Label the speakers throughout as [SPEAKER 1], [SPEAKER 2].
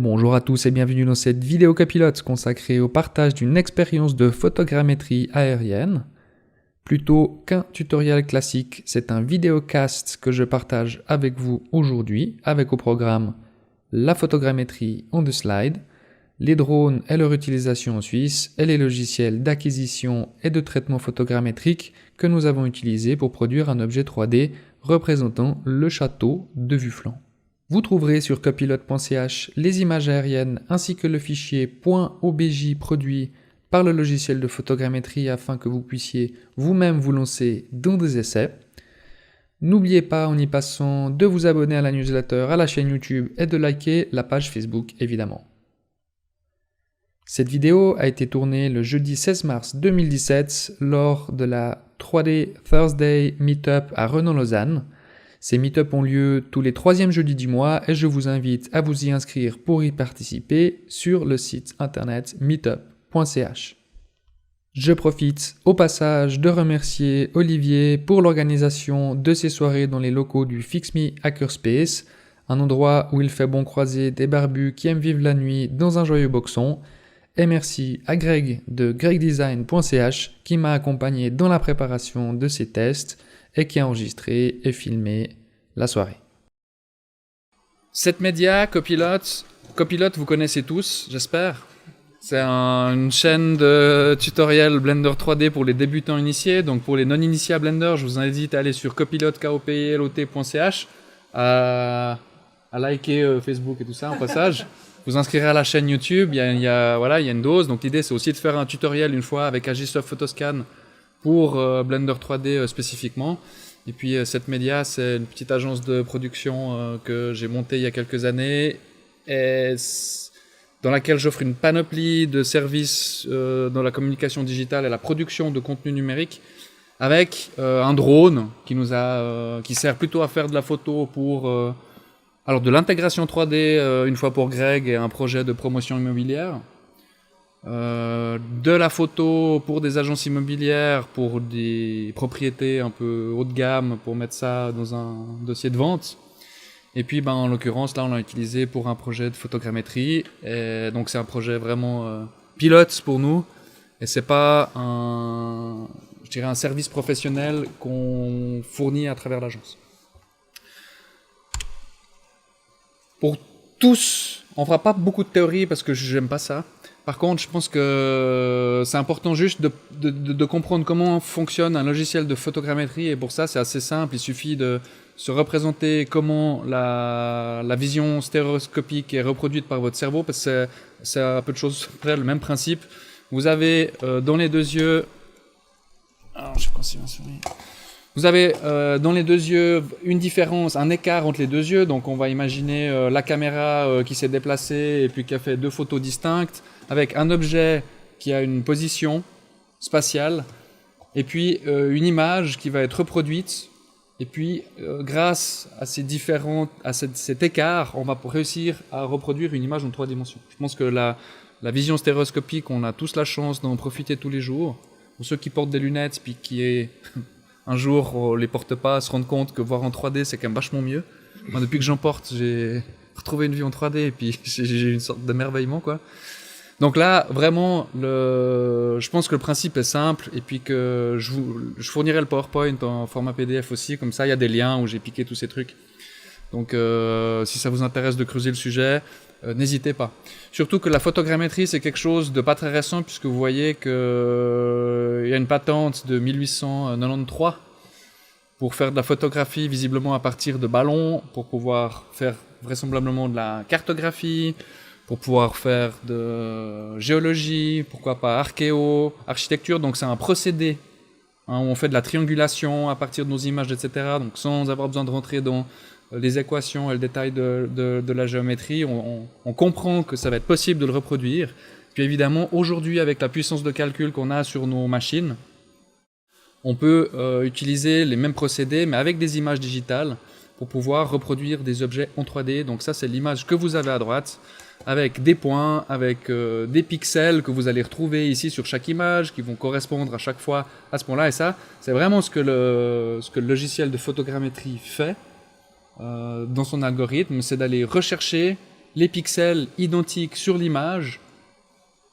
[SPEAKER 1] Bonjour à tous et bienvenue dans cette vidéo copilote consacrée au partage d'une expérience de photogrammétrie aérienne. Plutôt qu'un tutoriel classique, c'est un vidéocast que je partage avec vous aujourd'hui avec au programme la photogrammétrie on the slide, les drones et leur utilisation en Suisse et les logiciels d'acquisition et de traitement photogrammétrique que nous avons utilisés pour produire un objet 3D représentant le château de Vufflan. Vous trouverez sur copilote.ch les images aériennes ainsi que le fichier .obj produit par le logiciel de photogrammétrie afin que vous puissiez vous-même vous lancer dans des essais. N'oubliez pas en y passant de vous abonner à la newsletter, à la chaîne YouTube et de liker la page Facebook évidemment. Cette vidéo a été tournée le jeudi 16 mars 2017 lors de la 3D Thursday Meetup à Renan-Lausanne. Ces meet-ups ont lieu tous les troisièmes jeudis du mois et je vous invite à vous y inscrire pour y participer sur le site internet meetup.ch. Je profite au passage de remercier Olivier pour l'organisation de ces soirées dans les locaux du Fix Me Hackerspace, un endroit où il fait bon croiser des barbus qui aiment vivre la nuit dans un joyeux boxon. Et merci à Greg de gregdesign.ch qui m'a accompagné dans la préparation de ces tests et qui a enregistré et filmé la soirée. Cette média, Copilote, vous connaissez tous, j'espère. C'est une chaîne de tutoriels Blender 3D pour les débutants initiés. Donc pour les non-initiés à Blender, je vous invite à aller sur copilote.ch, à liker Facebook et tout ça en passage. Vous inscrire à la chaîne YouTube, il y a une dose. Donc l'idée c'est aussi de faire un tutoriel une fois avec Agisoft Photoscan pour Blender 3D spécifiquement. Et puis cette média, c'est une petite agence de production que j'ai montée il y a quelques années et dans laquelle j'offre une panoplie de services dans la communication digitale et la production de contenu numérique avec un drone qui sert plutôt à faire de la photo pour alors de l'intégration 3D une fois pour Greg et un projet de promotion immobilière. De la photo pour des agences immobilières, pour des propriétés un peu haut de gamme, pour mettre ça dans un dossier de vente. Et puis en l'occurrence, là on l'a utilisé pour un projet de photogrammétrie. Et donc c'est un projet vraiment pilote pour nous. Et c'est pas un service professionnel qu'on fournit à travers l'agence. Pour tous, on fera pas beaucoup de théorie parce que j'aime pas ça. Par contre, je pense que c'est important juste de comprendre comment fonctionne un logiciel de photogrammétrie et pour ça, c'est assez simple. Il suffit de se représenter comment la vision stéréoscopique est reproduite par votre cerveau parce que c'est à peu de choses près le même principe. Vous avez dans les deux yeux... Alors, je sais pas si ma souris... Vous avez dans les deux yeux une différence, un écart entre les deux yeux. Donc on va imaginer la caméra qui s'est déplacée et puis qui a fait deux photos distinctes avec un objet qui a une position spatiale et puis une image qui va être reproduite. Et puis grâce à cet écart, on va réussir à reproduire une image en 3 dimensions. Je pense que la vision stéréoscopique, on a tous la chance d'en profiter tous les jours. Pour ceux qui portent des lunettes puis qui un jour, on les porte pas, se rendre compte que voir en 3D, c'est quand même vachement mieux. Moi, depuis que j'en porte, j'ai retrouvé une vue en 3D et puis j'ai une sorte d'émerveillement, quoi. Donc là, vraiment, je pense que le principe est simple et puis que je fournirai le PowerPoint en format PDF aussi. Comme ça, il y a des liens où j'ai piqué tous ces trucs. Donc, si ça vous intéresse de creuser le sujet, n'hésitez pas. Surtout que la photogrammétrie, c'est quelque chose de pas très récent puisque vous voyez qu'il y a une patente de 1893 pour faire de la photographie visiblement à partir de ballons, pour pouvoir faire vraisemblablement de la cartographie, pour pouvoir faire de géologie, pourquoi pas archéo, architecture. Donc c'est un procédé où on fait de la triangulation à partir de nos images, etc. Donc sans avoir besoin de rentrer dans les équations et le détail de la géométrie, on comprend que ça va être possible de le reproduire. Puis évidemment, aujourd'hui, avec la puissance de calcul qu'on a sur nos machines, on peut utiliser les mêmes procédés, mais avec des images digitales, pour pouvoir reproduire des objets en 3D. Donc ça, c'est l'image que vous avez à droite, avec des points, avec des pixels que vous allez retrouver ici sur chaque image, qui vont correspondre à chaque fois à ce point-là. Et ça, c'est vraiment ce que le logiciel de photogrammétrie fait dans son algorithme, c'est d'aller rechercher
[SPEAKER 2] les pixels identiques sur l'image.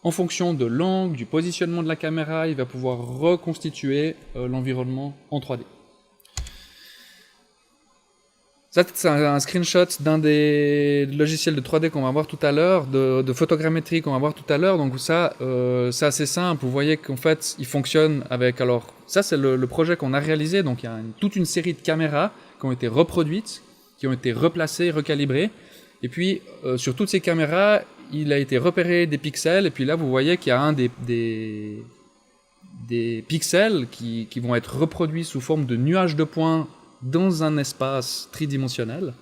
[SPEAKER 2] En fonction de l'angle, du positionnement de la caméra, il va pouvoir reconstituer l'environnement en 3D. Ça, c'est un screenshot d'un des logiciels de 3D qu'on va voir tout à l'heure, de photogrammétrie qu'on va voir tout à l'heure. Donc ça, c'est assez simple. Vous voyez qu'en fait, il fonctionne avec... Alors, ça, c'est le projet qu'on a réalisé. Donc, il y a toute une série de caméras qui ont été reproduites, qui ont été replacées, recalibrées. Et puis, sur toutes ces caméras, il a été repéré des pixels. Et puis là, vous voyez qu'il y a un des pixels qui vont être reproduits sous forme de nuages de points dans un espace tridimensionnel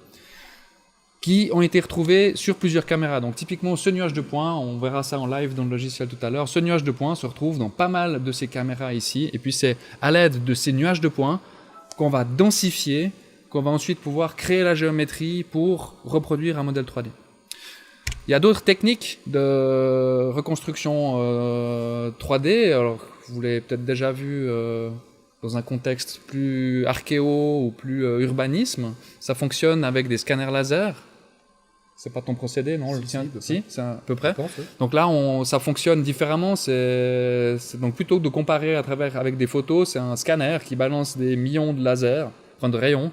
[SPEAKER 2] qui ont été retrouvés sur plusieurs caméras. Donc typiquement ce nuage de points, on verra ça en live dans le logiciel tout à l'heure, ce nuage de points se retrouve dans pas mal de ces caméras ici, et puis c'est à l'aide de ces nuages de points qu'on va densifier, qu'on va ensuite pouvoir créer la géométrie pour reproduire un modèle 3D. Il y a d'autres techniques de reconstruction 3D, alors vous l'avez peut-être déjà vu dans un contexte plus archéo ou plus urbanisme, ça fonctionne avec des scanners laser. C'est pas ton procédé, non? Si, c'est à peu près. Donc là, ça fonctionne différemment. Donc plutôt que de comparer avec des photos, c'est un scanner qui balance des millions de lasers, enfin de rayons,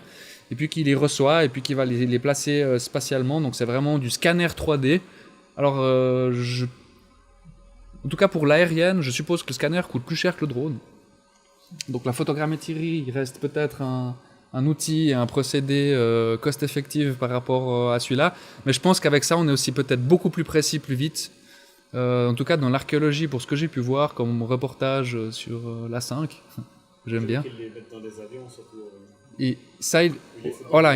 [SPEAKER 2] et puis qui les reçoit et puis qui va les placer spatialement. Donc c'est vraiment du scanner 3D. Alors, en tout cas pour l'aérienne, je suppose que le scanner coûte plus cher que le drone. Donc la photogrammétrie, il reste peut-être un outil et un procédé cost-effectif par rapport à celui-là. Mais je pense qu'avec ça, on est aussi peut-être beaucoup plus précis, plus vite. En tout cas, dans l'archéologie, pour ce que j'ai pu voir comme reportage sur l'A5, j'aime bien.
[SPEAKER 3] Ils les mettent dans des avions, surtout.
[SPEAKER 2] Et ça, ils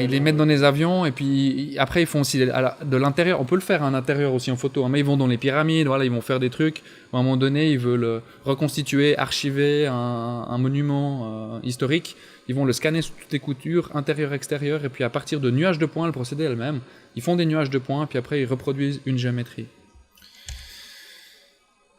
[SPEAKER 2] les mettent dans les avions et puis après ils font aussi de l'intérieur. On peut le faire à l'intérieur aussi en photo, hein, mais ils vont dans les pyramides, voilà, ils vont faire des trucs. À un moment donné, ils veulent reconstituer, archiver un monument historique. Ils vont le scanner sous toutes les coutures, intérieur, extérieur, et puis à partir de nuages de points, le procédé est le même. Ils font des nuages de points, puis après ils reproduisent une géométrie.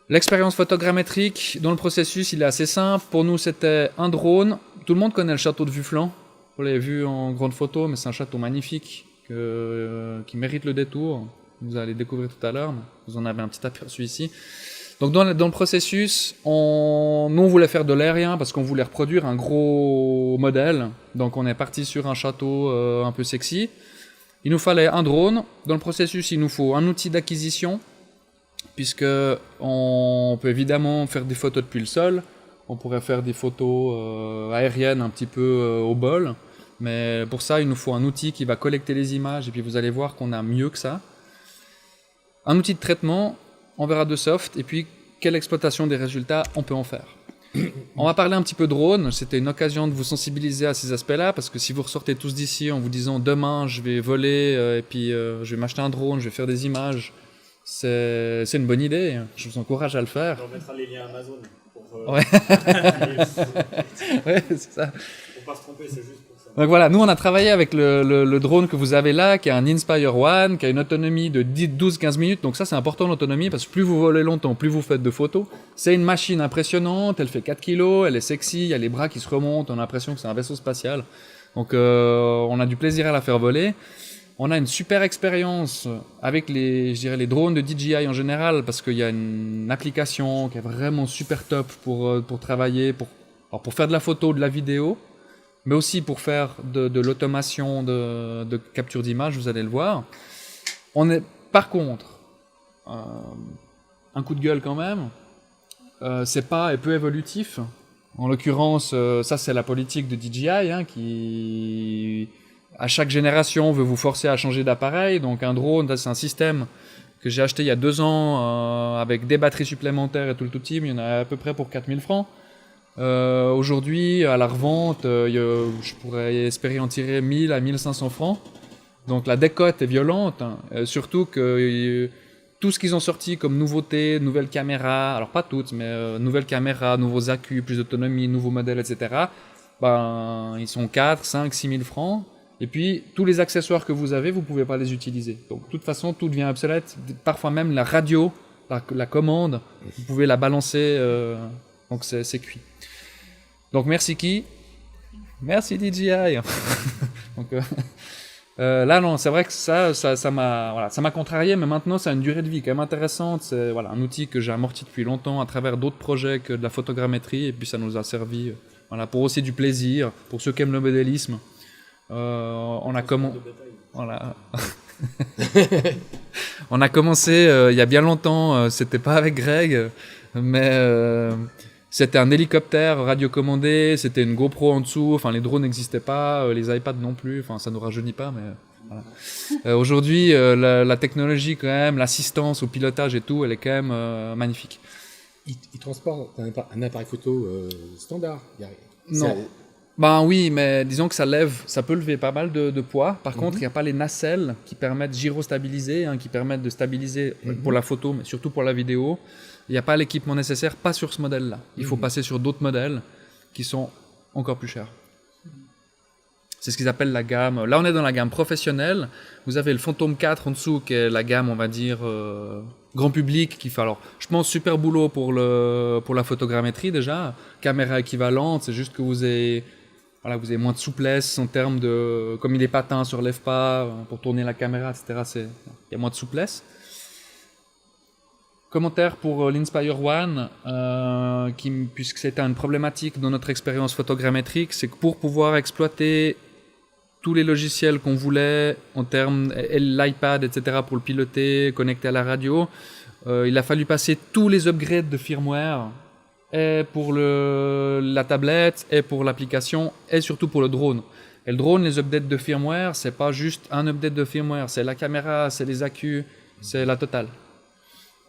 [SPEAKER 2] L'expérience photogrammétrique dans le processus, il est assez simple. Pour nous, c'était un drone. Tout le monde connaît le château de Vufflan. Vous l'avez vu en grande photo, mais c'est un château magnifique qui mérite le détour. Vous allez découvrir tout à l'heure, vous en avez un petit aperçu ici. Donc dans le processus, nous on voulait faire de l'aérien parce qu'on voulait reproduire un gros modèle. Donc on est parti sur un château un peu sexy. Il nous fallait un drone. Dans le processus, il nous faut un outil d'acquisition, puisque on peut évidemment faire des photos depuis le sol. On pourrait faire des photos aériennes un petit peu au bol, mais pour ça, il nous faut un outil qui va collecter les images, et puis vous allez voir qu'on a mieux que ça. Un outil de traitement, on verra de soft, et puis quelle exploitation des résultats on peut en faire. On va parler un petit peu drone, c'était une occasion de vous sensibiliser à ces aspects-là, parce que si vous ressortez tous d'ici en vous disant demain je vais voler, et puis je vais m'acheter un drone, je vais faire des images, c'est une bonne idée, je vous encourage à le faire.
[SPEAKER 3] On mettra les liens Amazon.
[SPEAKER 2] Ouais. Ouais, c'est ça.
[SPEAKER 3] Pour pas se tromper, c'est juste pour ça.
[SPEAKER 2] Donc voilà, nous on a travaillé avec le drone que vous avez là, qui a un Inspire One, qui a une autonomie de 12-15 minutes. Donc ça c'est important l'autonomie, parce que plus vous volez longtemps, plus vous faites de photos. C'est une machine impressionnante, elle fait 4 kilos, elle est sexy, il y a les bras qui se remontent, on a l'impression que c'est un vaisseau spatial. Donc on a du plaisir à la faire voler. On a une super expérience avec les drones de DJI en général, parce qu'il y a une application qui est vraiment super top pour travailler, pour faire de la photo, de la vidéo, mais aussi pour faire de l'automation de capture d'image, vous allez le voir. Par contre, un coup de gueule quand même, c'est pas peu évolutif. En l'occurrence, ça c'est la politique de DJI, hein, qui... À chaque génération, on veut vous forcer à changer d'appareil. Donc un drone, c'est un système que j'ai acheté il y a 2 ans avec des batteries supplémentaires et tout le tout team. Il y en a à peu près pour 4000 francs. Aujourd'hui, à la revente, je pourrais espérer en tirer 1000 à 1500 francs. Donc la décote est violente. Hein. Surtout que tout ce qu'ils ont sorti comme nouveauté, nouvelles caméras, alors pas toutes, mais nouvelles caméras, nouveaux accus, plus d'autonomie, nouveaux modèles, etc. Ils sont 4, 5, 6000 francs. Et puis, tous les accessoires que vous avez, vous ne pouvez pas les utiliser. Donc, de toute façon, tout devient obsolète. Parfois même la radio, la commande, vous pouvez la balancer. Donc, c'est cuit. Donc, merci qui? Merci DJI. Donc, Là, non, c'est vrai que ça m'a contrarié, mais maintenant, ça a une durée de vie quand même intéressante. C'est voilà, un outil que j'ai amorti depuis longtemps à travers d'autres projets que de la photogrammétrie, et puis ça nous a servi voilà, pour aussi du plaisir, pour ceux qui aiment le modélisme. On a comment... Voilà. On a commencé il y a bien longtemps, c'était pas avec Greg, mais c'était un hélicoptère radiocommandé, c'était une GoPro en dessous, enfin les drones n'existaient pas, les iPads non plus, enfin ça nous rajeunit pas, mais voilà. Aujourd'hui, la technologie quand même, l'assistance au pilotage et tout, elle est quand même magnifique.
[SPEAKER 4] Il transporte un appareil photo standard.
[SPEAKER 2] Non. Ben oui, mais disons que ça peut lever pas mal de poids. Par contre, il n'y a pas les nacelles qui permettent gyrostabiliser, qui permettent de stabiliser pour la photo, mais surtout pour la vidéo. Il n'y a pas l'équipement nécessaire, pas sur ce modèle-là. Il faut passer sur d'autres modèles qui sont encore plus chers. C'est ce qu'ils appellent la gamme. Là, on est dans la gamme professionnelle. Vous avez le Phantom 4 en dessous, qui est la gamme, on va dire, grand public, qui fait alors, je pense, super boulot pour la photogrammétrie déjà. Caméra équivalente, c'est juste que vous avez moins de souplesse en termes de... Comme il est patin, se relève pas, pour tourner la caméra, etc. Il y a moins de souplesse. Commentaire pour l'Inspire One, puisque c'était une problématique dans notre expérience photogrammétrique, c'est que pour pouvoir exploiter tous les logiciels qu'on voulait en termes l'iPad, etc. pour le piloter, connecter à la radio, il a fallu passer tous les upgrades de firmware, et pour la tablette, et pour l'application, et surtout pour le drone. Et le drone, les updates de firmware, c'est pas juste un update de firmware, c'est la caméra, c'est les accus, c'est la totale.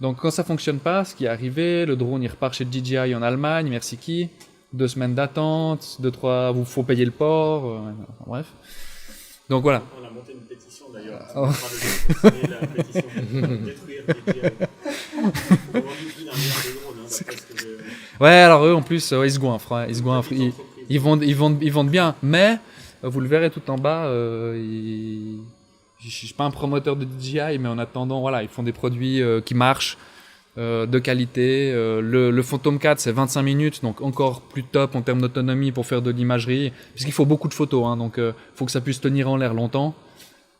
[SPEAKER 2] Donc quand ça fonctionne pas, ce qui est arrivé, le drone il repart chez DJI en Allemagne, merci qui, 2 semaines d'attente, 2-3, vous faut payer le port, bref. Donc voilà.
[SPEAKER 3] On a monté une pétition d'ailleurs. On parle de la pétition de détruire DJI. On vend plus d'un milliard de drone, d'après ce que je...
[SPEAKER 2] Ouais, alors eux en plus, ils se goinfrent, ils vendent bien, mais vous le verrez tout en bas, je suis pas un promoteur de DJI, mais en attendant, voilà, ils font des produits qui marchent, de qualité. Le Phantom 4, c'est 25 minutes, donc encore plus top en termes d'autonomie pour faire de l'imagerie, puisqu'il faut beaucoup de photos, donc faut que ça puisse tenir en l'air longtemps.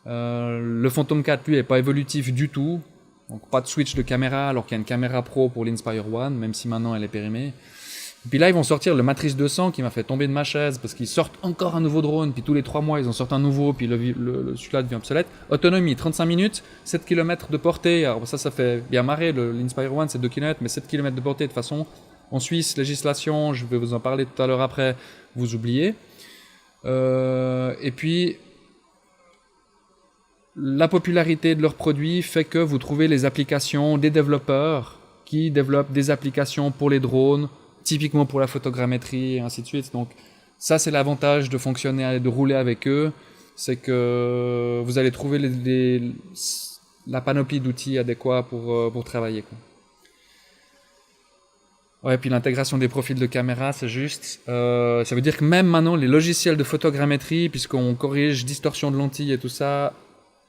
[SPEAKER 2] Le Phantom 4, lui, est pas évolutif du tout, donc pas de switch de caméra, alors qu'il y a une caméra pro pour l'Inspire One, même si maintenant elle est périmée. Et puis là, ils vont sortir le Matrice 200 qui m'a fait tomber de ma chaise parce qu'ils sortent encore un nouveau drone, puis tous les 3 mois, ils en sortent un nouveau, puis celui-là devient obsolète. Autonomie, 35 minutes, 7 km de portée. Alors ça fait bien marrer, l'Inspire One, c'est 2 km, mais 7 km de portée, de toute façon, en Suisse, législation, je vais vous en parler tout à l'heure après, vous oubliez. Et puis, la popularité de leurs produits fait que vous trouvez les applications des développeurs qui développent des applications pour les drones, typiquement pour la photogrammétrie et ainsi de suite. Donc ça, c'est l'avantage de fonctionner, de rouler avec eux, c'est que vous allez trouver la panoplie d'outils adéquats pour travailler, quoi. Ouais, puis l'intégration des profils de caméra, c'est juste. Ça veut dire que même maintenant, les logiciels de photogrammétrie, puisqu'on corrige distorsion de lentilles et tout ça,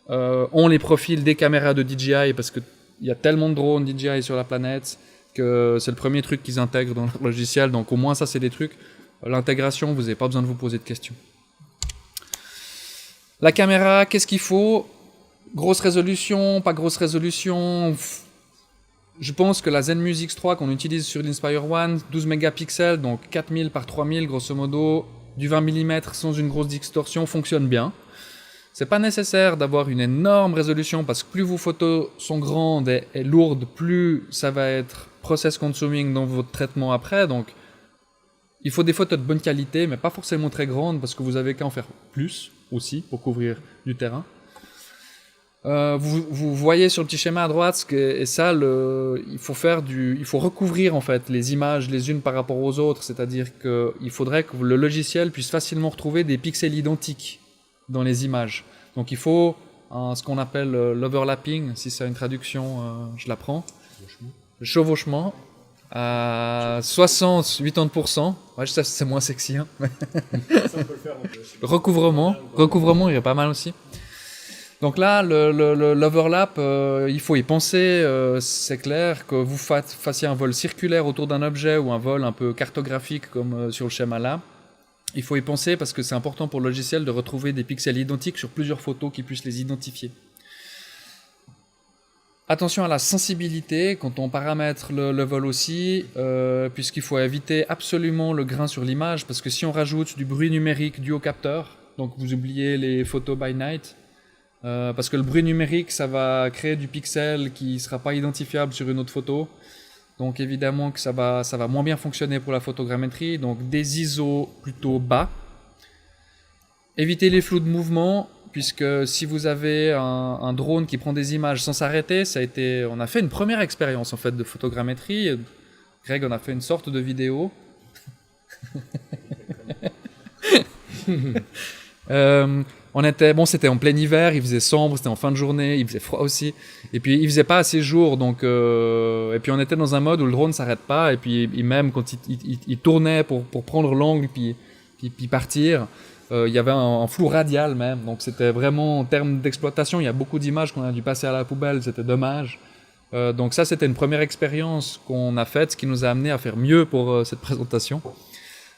[SPEAKER 2] ont les profils des caméras de DJI, parce qu'il y a tellement de drones DJI sur la planète que c'est le premier truc qu'ils intègrent dans leur logiciel. Donc au moins ça, c'est des trucs. L'intégration, vous n'avez pas besoin de vous poser de questions. La caméra, qu'est-ce qu'il faut? Grosse résolution, pas grosse résolution. Je pense que la Zenmuse X3 qu'on utilise sur l'Inspire One, 12 mégapixels, donc 4000 par 3000 grosso modo, du 20 mm sans une grosse distorsion, fonctionne bien. C'est pas nécessaire d'avoir une énorme résolution parce que plus vos photos sont grandes et lourdes, plus ça va être process consuming dans votre traitement après. Donc, il faut des photos de bonne qualité, mais pas forcément très grandes parce que vous avez qu'à en faire plus aussi pour couvrir du terrain. Vous voyez sur le petit schéma à droite, il faut recouvrir en fait les images les unes par rapport aux autres, c'est-à-dire qu'il faudrait que le logiciel puisse facilement retrouver des pixels identiques dans les images. Donc il faut ce qu'on appelle l'overlapping, si c'est une traduction, je la prends. Le chevauchement à 60-80%. Ouais, je sais, c'est moins sexy. Hein.
[SPEAKER 3] Ça, on peut le faire.
[SPEAKER 2] Recouvrement, il est pas mal aussi. Donc là, l'overlap, il faut y penser. C'est clair que vous fassiez un vol circulaire autour d'un objet ou un vol un peu cartographique comme sur le schéma là. Il faut y penser parce que c'est important pour le logiciel de retrouver des pixels identiques sur plusieurs photos qui puissent les identifier. Attention à la sensibilité quand on paramètre le vol aussi, puisqu'il faut éviter absolument le grain sur l'image, parce que si on rajoute du bruit numérique dû au capteur, donc vous oubliez les photos by night, parce que le bruit numérique, ça va créer du pixel qui ne sera pas identifiable sur une autre photo. Donc évidemment que ça va moins bien fonctionner pour la photogrammétrie, donc des ISO plutôt bas. Évitez les flous de mouvement, puisque si vous avez un drone qui prend des images sans s'arrêter, on a fait une première expérience en fait de photogrammétrie. Greg en a fait une sorte de vidéo. C'était en plein hiver, il faisait sombre, c'était en fin de journée, il faisait froid aussi, et puis il faisait pas assez jour, donc et puis on était dans un mode où le drone s'arrête pas, et puis même quand il tournait pour prendre l'angle puis partir, il y avait un flou radial même, donc c'était vraiment en termes d'exploitation, il y a beaucoup d'images qu'on a dû passer à la poubelle, c'était dommage. Donc ça c'était une première expérience qu'on a faite, ce qui nous a amené à faire mieux pour cette présentation.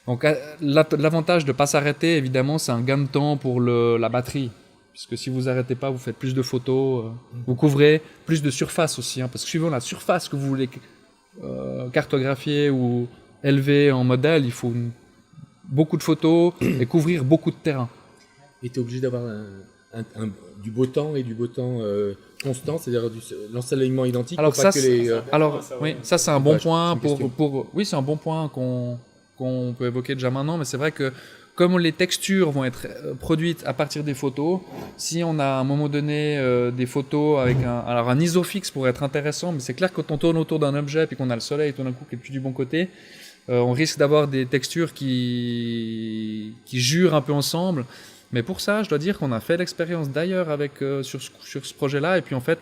[SPEAKER 2] Donc l'avantage de ne pas s'arrêter, évidemment, c'est un gain de temps pour la batterie. Puisque si vous arrêtez pas, vous faites plus de photos, vous couvrez plus de surface aussi. Parce que suivant la surface que vous voulez cartographier ou élever en modèle, il faut beaucoup de photos et couvrir beaucoup de terrain.
[SPEAKER 4] Et tu es obligé d'avoir du beau temps et du beau temps constant, c'est-à-dire l'ensoleillement identique.
[SPEAKER 2] Alors
[SPEAKER 4] ça,
[SPEAKER 2] oui, ça c'est un bon point
[SPEAKER 4] oui,
[SPEAKER 2] c'est un bon point qu'on peut évoquer déjà maintenant, mais c'est vrai que comme les textures vont être produites à partir des photos, si on a à un moment donné des photos avec un ISO fixe pourrait être intéressant, mais c'est clair que quand on tourne autour d'un objet et qu'on a le soleil tout d'un coup qui est plus du bon côté, on risque d'avoir des textures qui jurent un peu ensemble. Mais pour ça, je dois dire qu'on a fait l'expérience d'ailleurs sur ce projet-là, et puis en fait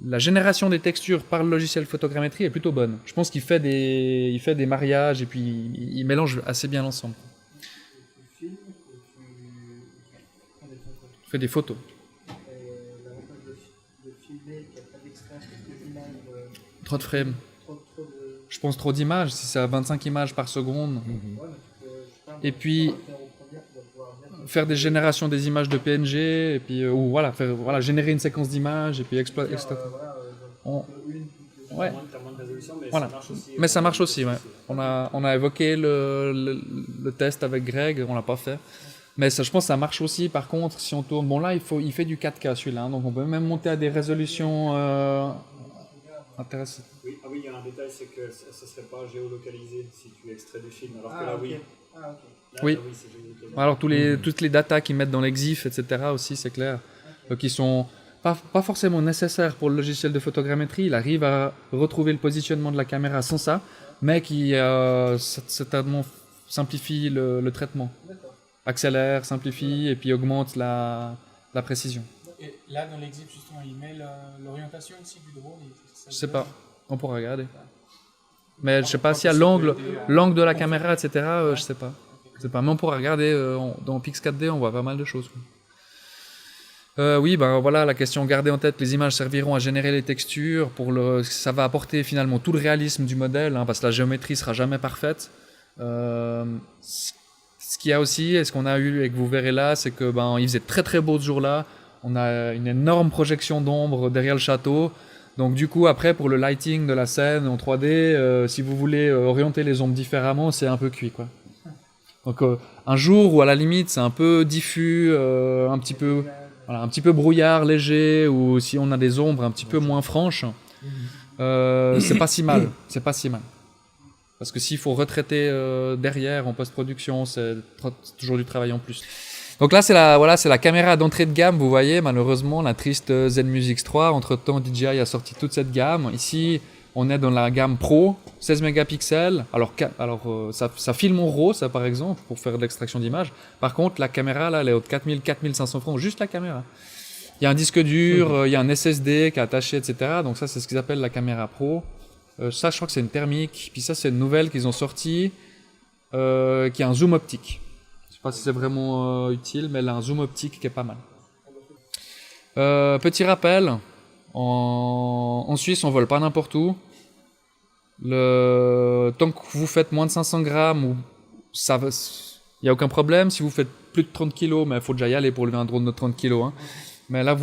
[SPEAKER 2] la génération des textures par le logiciel photogrammétrie est plutôt bonne. Je pense qu'il fait des mariages et puis il mélange assez bien l'ensemble.
[SPEAKER 5] Tu filmes et tu prends des photos.
[SPEAKER 2] Il fait des photos.
[SPEAKER 5] L'avantage de filmer, qu'il n'y a pas d'extrait, c'est des images.
[SPEAKER 2] Trop de frames.
[SPEAKER 5] Trop de...
[SPEAKER 2] Je pense trop d'images, si c'est à 25 images par seconde.
[SPEAKER 5] Ouais, mais tu peux,
[SPEAKER 2] Et puis faire des générations des images de PNG, et puis générer une séquence d'images, et puis exploiter. Ouais.
[SPEAKER 3] T'as moins de résolution, mais
[SPEAKER 2] Voilà.
[SPEAKER 3] ça marche aussi.
[SPEAKER 2] Mais ça marche aussi, ouais. On a évoqué le test avec Greg, on l'a pas fait. Mais ça, je pense que ça marche aussi, par contre, si on tourne... Bon là, il fait du 4K celui-là, hein, donc on peut même monter à des résolutions intéressantes.
[SPEAKER 3] Oui, il y a un détail, c'est que ça ne serait pas géolocalisé si tu extrais du film, alors que là,
[SPEAKER 5] ok.
[SPEAKER 3] oui.
[SPEAKER 5] Ah, ok.
[SPEAKER 3] Là,
[SPEAKER 2] Oui.
[SPEAKER 3] là, c'est géolocalisé.
[SPEAKER 2] Alors toutes les datas qu'ils mettent dans l'exif, etc. aussi, c'est clair, qui sont pas forcément nécessaires pour le logiciel de photogrammétrie. Il arrive à retrouver le positionnement de la caméra sans ça, mais qui certainement simplifie le traitement.
[SPEAKER 5] D'accord.
[SPEAKER 2] Accélère, simplifie et puis augmente la précision.
[SPEAKER 6] Et là, dans l'exif, justement, il met l'orientation aussi du drone.
[SPEAKER 2] Je sais pas, on pourra regarder. Mais je sais pas s'il y a l'angle de la caméra, etc. Je sais pas. Mais on pourra regarder dans Pix 4D, on voit pas mal de choses. Oui, ben voilà, la question gardée en tête, les images serviront à générer les textures, ça va apporter finalement tout le réalisme du modèle, hein, parce que la géométrie sera jamais parfaite. Ce qu'il y a aussi, et ce qu'on a eu et que vous verrez là, c'est que il faisait très très beau ce jour-là. On a une énorme projection d'ombre derrière le château. Donc du coup, après, pour le lighting de la scène en 3D, si vous voulez orienter les ombres différemment, c'est un peu cuit, quoi. Donc un jour où à la limite c'est un peu diffus, un petit peu brouillard léger, ou si on a des ombres un petit peu moins franches, c'est pas si mal. C'est pas si mal. Parce que s'il faut retraiter derrière en post-production, c'est toujours du travail en plus. Donc là, c'est la caméra d'entrée de gamme, vous voyez, malheureusement, la triste Zenmuse X3. Entre-temps, DJI a sorti toute cette gamme. Ici, on est dans la gamme Pro, 16 mégapixels. Alors ça filme en RAW, ça, par exemple, pour faire de l'extraction d'image. Par contre, la caméra, là, elle est haute 4 500 francs, juste la caméra. Il y a un disque dur, il y a un SSD qui est attaché, etc. Donc ça, c'est ce qu'ils appellent la caméra Pro. Ça, je crois que c'est une thermique. Puis ça, c'est une nouvelle qu'ils ont sortie, qui a un zoom optique. Je sais pas si c'est vraiment utile, mais elle a un zoom optique qui est pas mal. Petit rappel, en Suisse, on vole pas n'importe où. Tant que vous faites moins de 500 grammes ou ça va, il n'y a aucun problème. Si vous faites plus de 30 kg, mais il faut déjà y aller pour lever un drone de 30 kg. Hein. Mais là,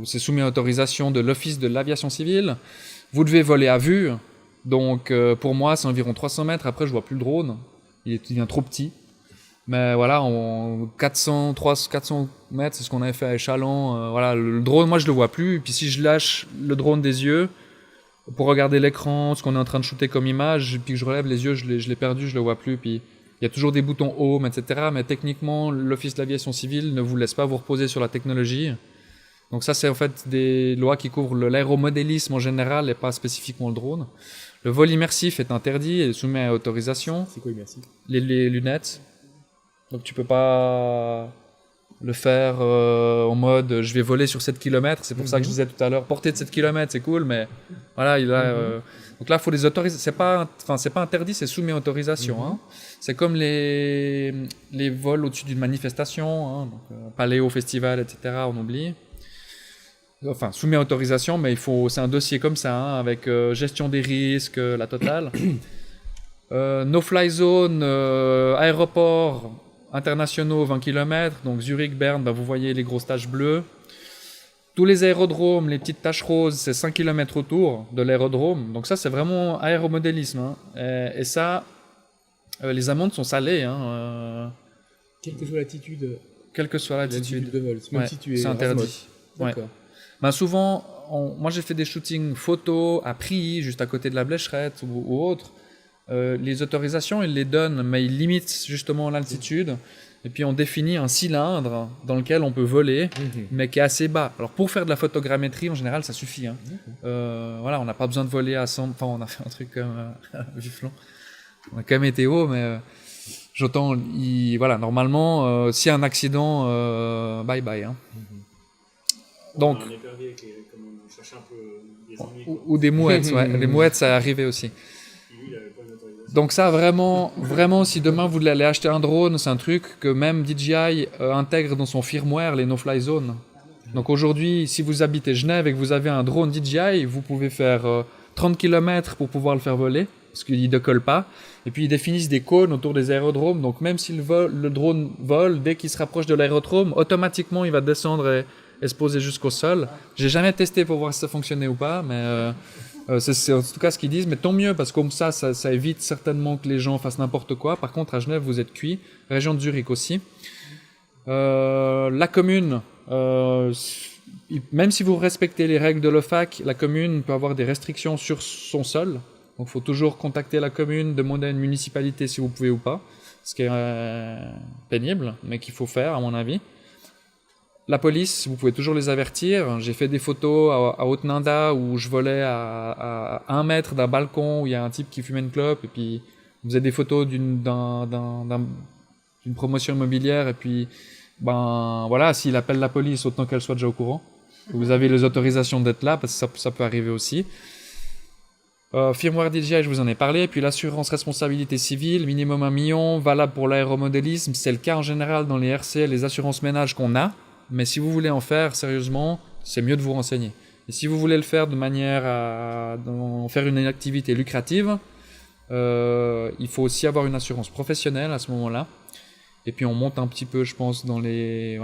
[SPEAKER 2] c'est soumis à autorisation de l'Office de l'aviation civile. Vous devez voler à vue. Donc, pour moi, c'est environ 300 mètres. Après, je vois plus le drone. Il devient trop petit. Mais voilà, 400 mètres, c'est ce qu'on avait fait à Échalon. Voilà, le drone, moi, je le vois plus. Et puis, si je lâche le drone des yeux pour regarder l'écran, ce qu'on est en train de shooter comme image, puis que je relève les yeux, je l'ai perdu, je le vois plus. Puis, il y a toujours des boutons home, etc. Mais techniquement, l'Office de l'aviation civile ne vous laisse pas vous reposer sur la technologie. Donc ça, c'est en fait des lois qui couvrent l'aéromodélisme en général et pas spécifiquement le drone. Le vol immersif est interdit et soumis à autorisation.
[SPEAKER 4] C'est quoi immersif?
[SPEAKER 2] Les lunettes. Donc tu peux pas le faire en mode je vais voler sur 7 km. C'est pour ça que je disais tout à l'heure, porter de 7 km, c'est cool, mais voilà, donc là, il faut les autoriser. C'est pas interdit, c'est soumis à autorisation. Hein. C'est comme les vols au-dessus d'une manifestation, hein, donc, paléo, festival, etc. On oublie. Enfin, soumis à autorisation, mais c'est un dossier comme ça, hein, avec gestion des risques, la totale. No-fly zone, aéroport internationaux 20 km, donc Zurich, Berne, vous voyez les grosses taches bleues. Tous les aérodromes, les petites taches roses, c'est 5 km autour de l'aérodrome. Donc ça, c'est vraiment aéromodélisme. Hein. Et ça, les amendes sont salées. Hein.
[SPEAKER 4] Quelle que soit l'altitude.
[SPEAKER 2] Quelle que soit l'altitude
[SPEAKER 4] de vol, même si tu es
[SPEAKER 2] c'est interdit.
[SPEAKER 4] D'accord.
[SPEAKER 2] Ben souvent, moi j'ai fait des shootings photos à Prilly, juste à côté de la Blécherette ou autre. Les autorisations, ils les donnent, mais ils limitent justement l'altitude. Et puis on définit un cylindre dans lequel on peut voler, mais qui est assez bas. Alors pour faire de la photogrammétrie, en général, ça suffit. Hein. Voilà, on n'a pas besoin de voler à 100. Enfin, on a fait un truc comme Viflon. On a quand même été haut, mais j'entends. Voilà, normalement, s'il y a un accident, bye bye. Hein. Donc,
[SPEAKER 3] un épervier qui est, comme on cherche un peu des ennuis.
[SPEAKER 2] Ou des mouettes, ouais. Les mouettes, ça est arrivé aussi.
[SPEAKER 3] Lui, il avait pas d'autorisation.
[SPEAKER 2] Donc ça, vraiment, si demain vous allez acheter un drone, c'est un truc que même DJI intègre dans son firmware, les no-fly zones. Donc aujourd'hui, si vous habitez Genève et que vous avez un drone DJI, vous pouvez faire 30 km pour pouvoir le faire voler, parce qu'il ne décolle pas. Et puis ils définissent des cônes autour des aérodromes. Donc même si le drone vole, dès qu'il se rapproche de l'aérodrome, automatiquement il va descendre et se poser jusqu'au sol. J'ai jamais testé pour voir si ça fonctionnait ou pas, mais c'est en tout cas ce qu'ils disent. Mais tant mieux, parce que comme ça évite certainement que les gens fassent n'importe quoi. Par contre, à Genève, vous êtes cuit. Région de Zurich aussi. La commune, même si vous respectez les règles de l'OFAC, la commune peut avoir des restrictions sur son sol. Donc il faut toujours contacter la commune, demander à une municipalité si vous pouvez ou pas. Ce qui est pénible, mais qu'il faut faire à mon avis. La police, vous pouvez toujours les avertir. J'ai fait des photos à Haute-Nanda où je volais à 1 mètre d'un balcon où il y a un type qui fumait une clope. Et puis, vous faisait des photos d'une promotion immobilière. Et puis, voilà, s'il appelle la police, autant qu'elle soit déjà au courant. Vous avez les autorisations d'être là, parce que ça peut arriver aussi. Firmware DJI, je vous en ai parlé. Puis l'assurance responsabilité civile, minimum 1 million, valable pour l'aéromodélisme. C'est le cas en général dans les RC, les assurances ménages qu'on a. Mais si vous voulez en faire sérieusement, c'est mieux de vous renseigner. Et si vous voulez le faire de manière à en faire une activité lucrative, il faut aussi avoir une assurance professionnelle à ce moment-là. Et puis on monte un petit peu, je pense, dans les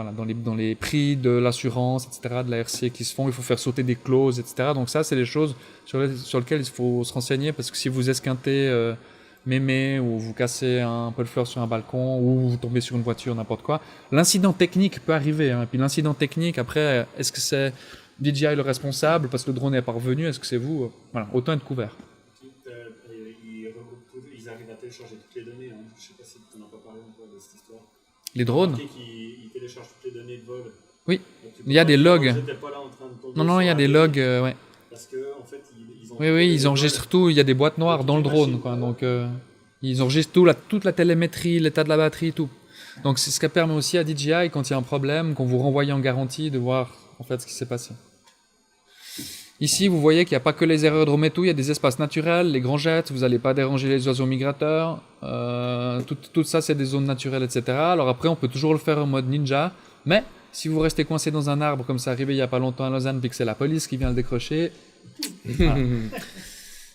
[SPEAKER 2] prix de l'assurance, etc., de la RC qui se font. Il faut faire sauter des clauses, etc. Donc ça, c'est des choses sur lesquelles il faut se renseigner, parce que si vous esquintez mémé, ou vous cassez un pot de fleurs sur un balcon, ou vous tombez sur une voiture, n'importe quoi, l'incident technique peut arriver. Hein. Et puis l'incident technique, après, est-ce que c'est DJI le responsable parce que le drone n'est pas revenu? Est-ce que c'est vous? Voilà, autant être couvert.
[SPEAKER 3] Ils arrivent à télécharger toutes les données. Hein. Je ne sais pas si tu n'en as pas parlé encore de cette histoire.
[SPEAKER 2] Les drones?
[SPEAKER 3] Ils téléchargent toutes les données de vol.
[SPEAKER 2] Oui, il y a des logs. Non, il y a des logs, ouais.
[SPEAKER 3] Parce que, en fait, ils ont...
[SPEAKER 2] Oui, ils enregistrent tout. Il y a des boîtes noires dans le drone, quoi. Donc, ils enregistrent toute la télémétrie, l'état de la batterie, tout. Donc, c'est ce qui permet aussi à DJI, quand il y a un problème, qu'on vous renvoie en garantie, de voir, en fait, ce qui s'est passé. Ici, vous voyez qu'il n'y a pas que les aérodromes et tout. Il y a des espaces naturels, les grands jets. Vous n'allez pas déranger les oiseaux migrateurs. Tout ça, c'est des zones naturelles, etc. Alors après, on peut toujours le faire en mode ninja. Mais si vous restez coincé dans un arbre, comme c'est arrivé il n'y a pas longtemps à Lausanne, puis que c'est la police qui vient le décrocher... Voilà.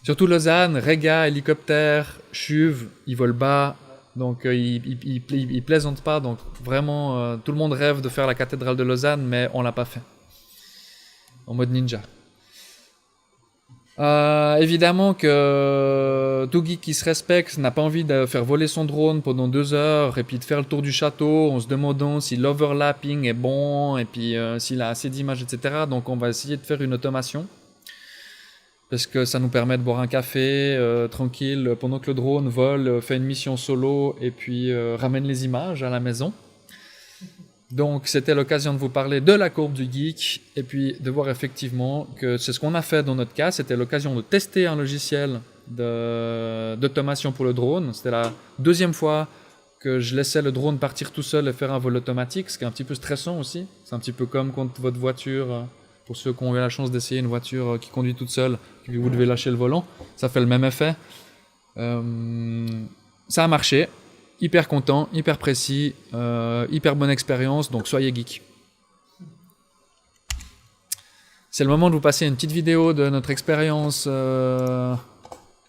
[SPEAKER 2] Surtout Lausanne, Rega, hélicoptère, chuve, ils volent bas. Donc il plaisante pas. Donc vraiment, tout le monde rêve de faire la cathédrale de Lausanne, mais on l'a pas fait. En mode ninja. Évidemment que tout geek qui se respecte n'a pas envie de faire voler son drone pendant 2 heures et puis de faire le tour du château en se demandant si l'overlapping est bon et puis s'il a assez d'images, etc. Donc on va essayer de faire une automation parce que ça nous permet de boire un café tranquille pendant que le drone vole, fait une mission solo et puis ramène les images à la maison. Donc c'était l'occasion de vous parler de la courbe du geek et puis de voir effectivement que c'est ce qu'on a fait dans notre cas. C'était l'occasion de tester un logiciel d'automation pour le drone. C'était la 2e fois que je laissais le drone partir tout seul et faire un vol automatique, ce qui est un petit peu stressant aussi. C'est un petit peu comme quand votre voiture, pour ceux qui ont eu la chance d'essayer une voiture qui conduit toute seule, puis vous devez lâcher le volant, ça fait le même effet. Ça a marché. Hyper content, hyper précis, hyper bonne expérience, donc soyez geek. C'est le moment de vous passer une petite vidéo de notre expérience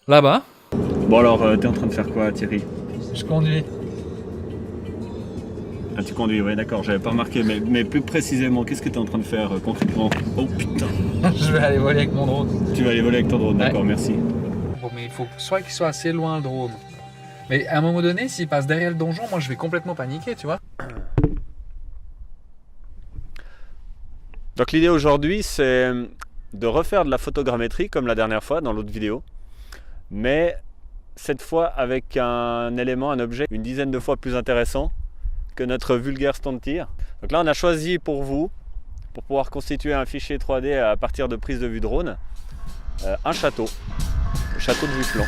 [SPEAKER 2] là-bas.
[SPEAKER 3] Bon alors, t'es en train de faire quoi, Thierry?
[SPEAKER 2] Je conduis.
[SPEAKER 3] Ah, tu conduis, ouais, d'accord, j'avais pas remarqué, mais plus précisément, qu'est-ce que t'es en train de faire concrètement? Oh putain!
[SPEAKER 2] Je vais aller voler avec mon drone.
[SPEAKER 3] Tu vas aller voler avec ton drone, d'accord, merci.
[SPEAKER 2] Bon, mais il faut soit qu'il soit assez loin le drone. Mais à un moment donné, s'il passe derrière le donjon, moi je vais complètement paniquer, tu vois.
[SPEAKER 3] Donc l'idée aujourd'hui, c'est de refaire de la photogrammétrie comme la dernière fois dans l'autre vidéo, mais cette fois avec un élément, un objet une dizaine de fois plus intéressant que notre vulgaire stand tir. Donc là on a choisi pour vous, pour pouvoir constituer un fichier 3D à partir de prise de vue drone, un château, le château de Vufflan.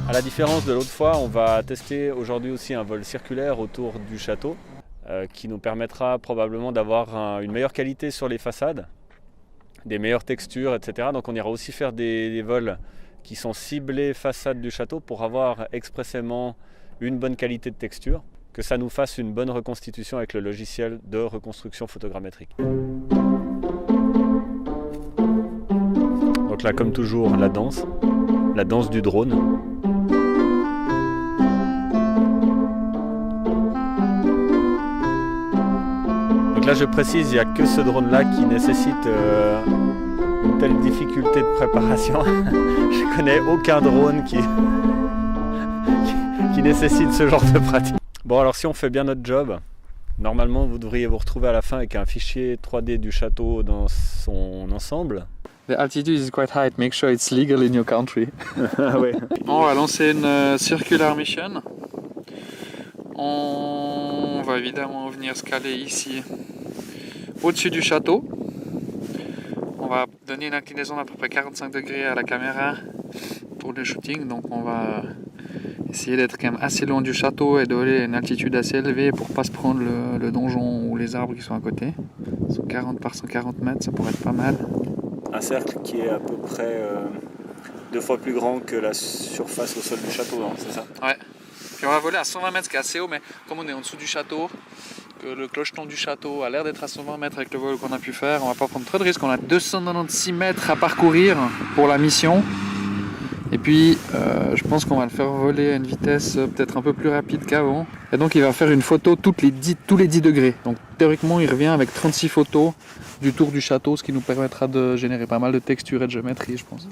[SPEAKER 3] À la différence de l'autre fois, on va tester aujourd'hui aussi un vol circulaire autour du château qui nous permettra probablement d'avoir une meilleure qualité sur les façades, des meilleures textures, etc. Donc on ira aussi faire des vols qui sont ciblés façade du château pour avoir expressément une bonne qualité de texture, que ça nous fasse une bonne reconstitution avec le logiciel de reconstruction photogrammétrique. Donc là, comme toujours, la danse du drone. Donc là, je précise, il n'y a que ce drone-là qui nécessite une telle difficulté de préparation. Je connais aucun drone qui nécessite ce genre de pratique. Bon, alors si on fait bien notre job, normalement, vous devriez vous retrouver à la fin avec un fichier 3D du château dans son ensemble.
[SPEAKER 2] The altitude is quite high, make sure it's legal in your country.
[SPEAKER 3] Ah ouais.
[SPEAKER 2] On va lancer une circular mission. On va évidemment venir se caler ici, au-dessus du château. On va donner une inclinaison d'à peu près 45 degrés à la caméra pour le shooting. Donc on va essayer d'être quand même assez loin du château et d'aller à une altitude assez élevée pour pas se prendre le donjon ou les arbres qui sont à côté. 140 par 140 mètres, ça pourrait être pas mal.
[SPEAKER 3] Un cercle qui est à peu près 2 fois plus grand que la surface au sol du château, hein, c'est ça?
[SPEAKER 2] Ouais. Puis on va voler à 120 mètres, ce qui est assez haut, mais comme on est en dessous du château, que le clocheton du château a l'air d'être à 120 mètres avec le vol qu'on a pu faire, on va pas prendre trop de risques. On a 296 mètres à parcourir pour la mission. Et puis, je pense qu'on va le faire voler à une vitesse peut-être un peu plus rapide qu'avant. Et donc, il va faire une photo tous les 10 degrés. Donc, théoriquement, il revient avec 36 photos du tour du château, ce qui nous permettra de générer pas mal de textures et de géométrie, je pense.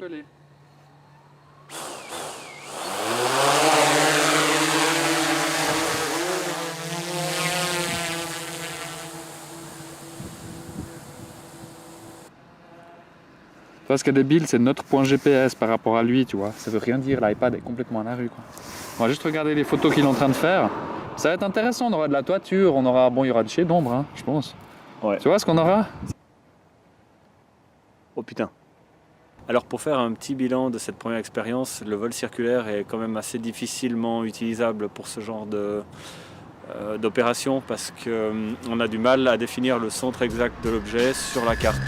[SPEAKER 2] Parce que débile, c'est notre point GPS par rapport à lui, tu vois. Ça veut rien dire, l'iPad est complètement à la rue, quoi. On va juste regarder les photos qu'il est en train de faire. Ça va être intéressant, on aura de la toiture, il y aura de chez d'ombre, hein, je pense.
[SPEAKER 3] Ouais.
[SPEAKER 2] Tu vois ce qu'on aura?
[SPEAKER 3] Oh putain. Alors pour faire un petit bilan de cette première expérience, le vol circulaire est quand même assez difficilement utilisable pour ce genre d'opération parce qu'on a du mal à définir le centre exact de l'objet sur la carte.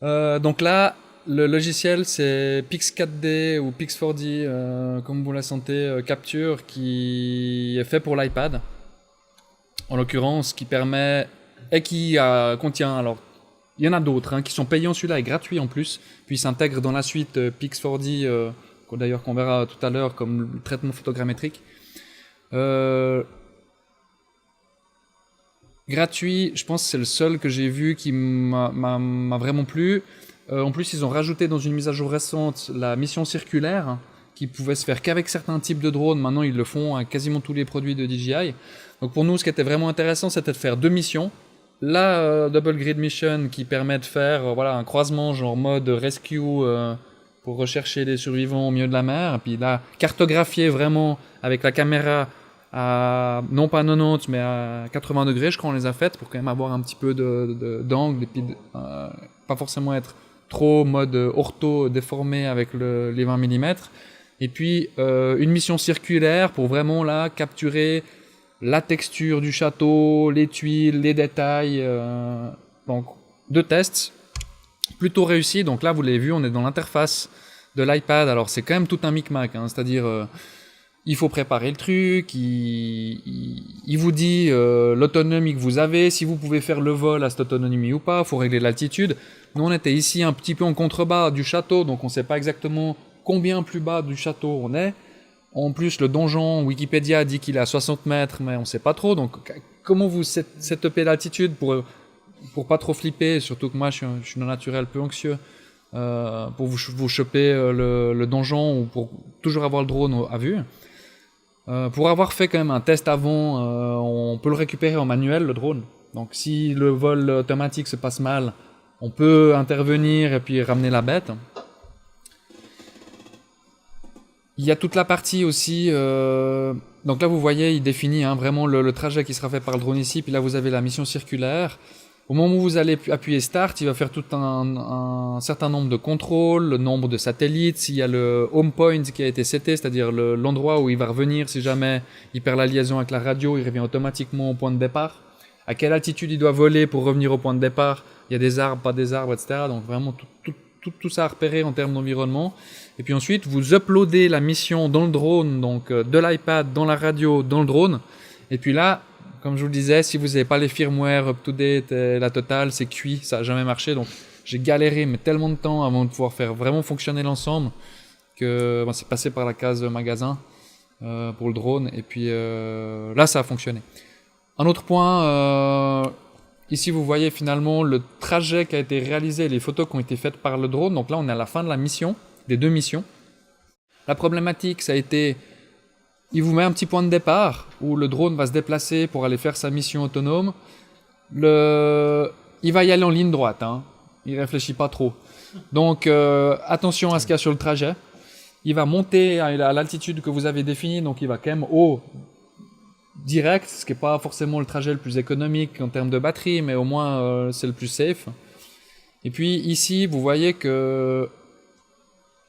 [SPEAKER 2] Donc là, le logiciel c'est Pix4D ou Pix4D, comme vous la sentez, capture, qui est fait pour l'iPad, en l'occurrence, qui permet et qui contient, alors il y en a d'autres qui sont payants, celui-là est gratuit en plus, puis il s'intègre dans la suite Pix4D, d'ailleurs qu'on verra tout à l'heure comme le traitement photogrammétrique. Gratuit, je pense que c'est le seul que j'ai vu qui m'a vraiment plu. En plus, ils ont rajouté dans une mise à jour récente la mission circulaire, qui pouvait se faire qu'avec certains types de drones. Maintenant, ils le font à quasiment tous les produits de DJI. Donc pour nous, ce qui était vraiment intéressant, c'était de faire 2 missions. La Double Grid Mission qui permet de faire voilà, un croisement genre mode rescue pour rechercher les survivants au milieu de la mer. Et puis là, cartographier vraiment avec la caméra à, non pas 90 mais à 80 degrés, je crois on les a faites pour quand même avoir un petit peu d'angle et puis pas forcément être trop mode ortho déformé avec les 20 mm. Et puis une mission circulaire pour vraiment là capturer la texture du château, les tuiles, les détails. Donc 2 tests plutôt réussis. Donc là vous l'avez vu, on est dans l'interface de l'iPad. Alors c'est quand même tout un micmac, c'est-à-dire il faut préparer le truc, il vous dit l'autonomie que vous avez, si vous pouvez faire le vol à cette autonomie ou pas, il faut régler l'altitude. Nous on était ici un petit peu en contrebas du château, donc on ne sait pas exactement combien plus bas du château on est. En plus le donjon, Wikipédia dit qu'il est à 60 mètres, mais on ne sait pas trop, donc comment vous setupez l'altitude pour pas trop flipper, surtout que moi je suis d'un naturel peu anxieux, pour vous choper le donjon ou pour toujours avoir le drone à vue. Pour avoir fait quand même un test avant, on peut le récupérer en manuel, le drone. Donc si le vol automatique se passe mal, on peut intervenir et puis ramener la bête. Il y a toute la partie aussi, donc là vous voyez, il définit vraiment le trajet qui sera fait par le drone ici, puis là vous avez la mission circulaire. Au moment où vous allez appuyer Start, il va faire tout un certain nombre de contrôles, le nombre de satellites, il y a le home point qui a été seté, c'est-à-dire l'endroit où il va revenir si jamais il perd la liaison avec la radio, il revient automatiquement au point de départ. À quelle altitude il doit voler pour revenir au point de départ, il y a des arbres, pas des arbres, etc. Donc vraiment tout ça à repérer en termes d'environnement. Et puis ensuite, vous uploadez la mission dans le drone, donc de l'iPad, dans la radio, dans le drone. Et puis là, comme je vous le disais, si vous n'avez pas les firmware up-to-date, la totale, c'est cuit, ça n'a jamais marché. Donc j'ai galéré mais tellement de temps avant de pouvoir faire vraiment fonctionner l'ensemble que c'est passé par la case magasin pour le drone. Et puis là, ça a fonctionné. Un autre point, ici vous voyez finalement le trajet qui a été réalisé, les photos qui ont été faites par le drone. Donc là, on est à la fin de la mission, des 2 missions. La problématique, ça a été... Il vous met un petit point de départ où le drone va se déplacer pour aller faire sa mission autonome. Il va y aller en ligne droite, il réfléchit pas trop. Donc attention à ce qu'il y a sur le trajet. Il va monter à l'altitude que vous avez définie, donc il va quand même haut direct, ce qui n'est pas forcément le trajet le plus économique en termes de batterie, mais au moins c'est le plus safe. Et puis ici, vous voyez que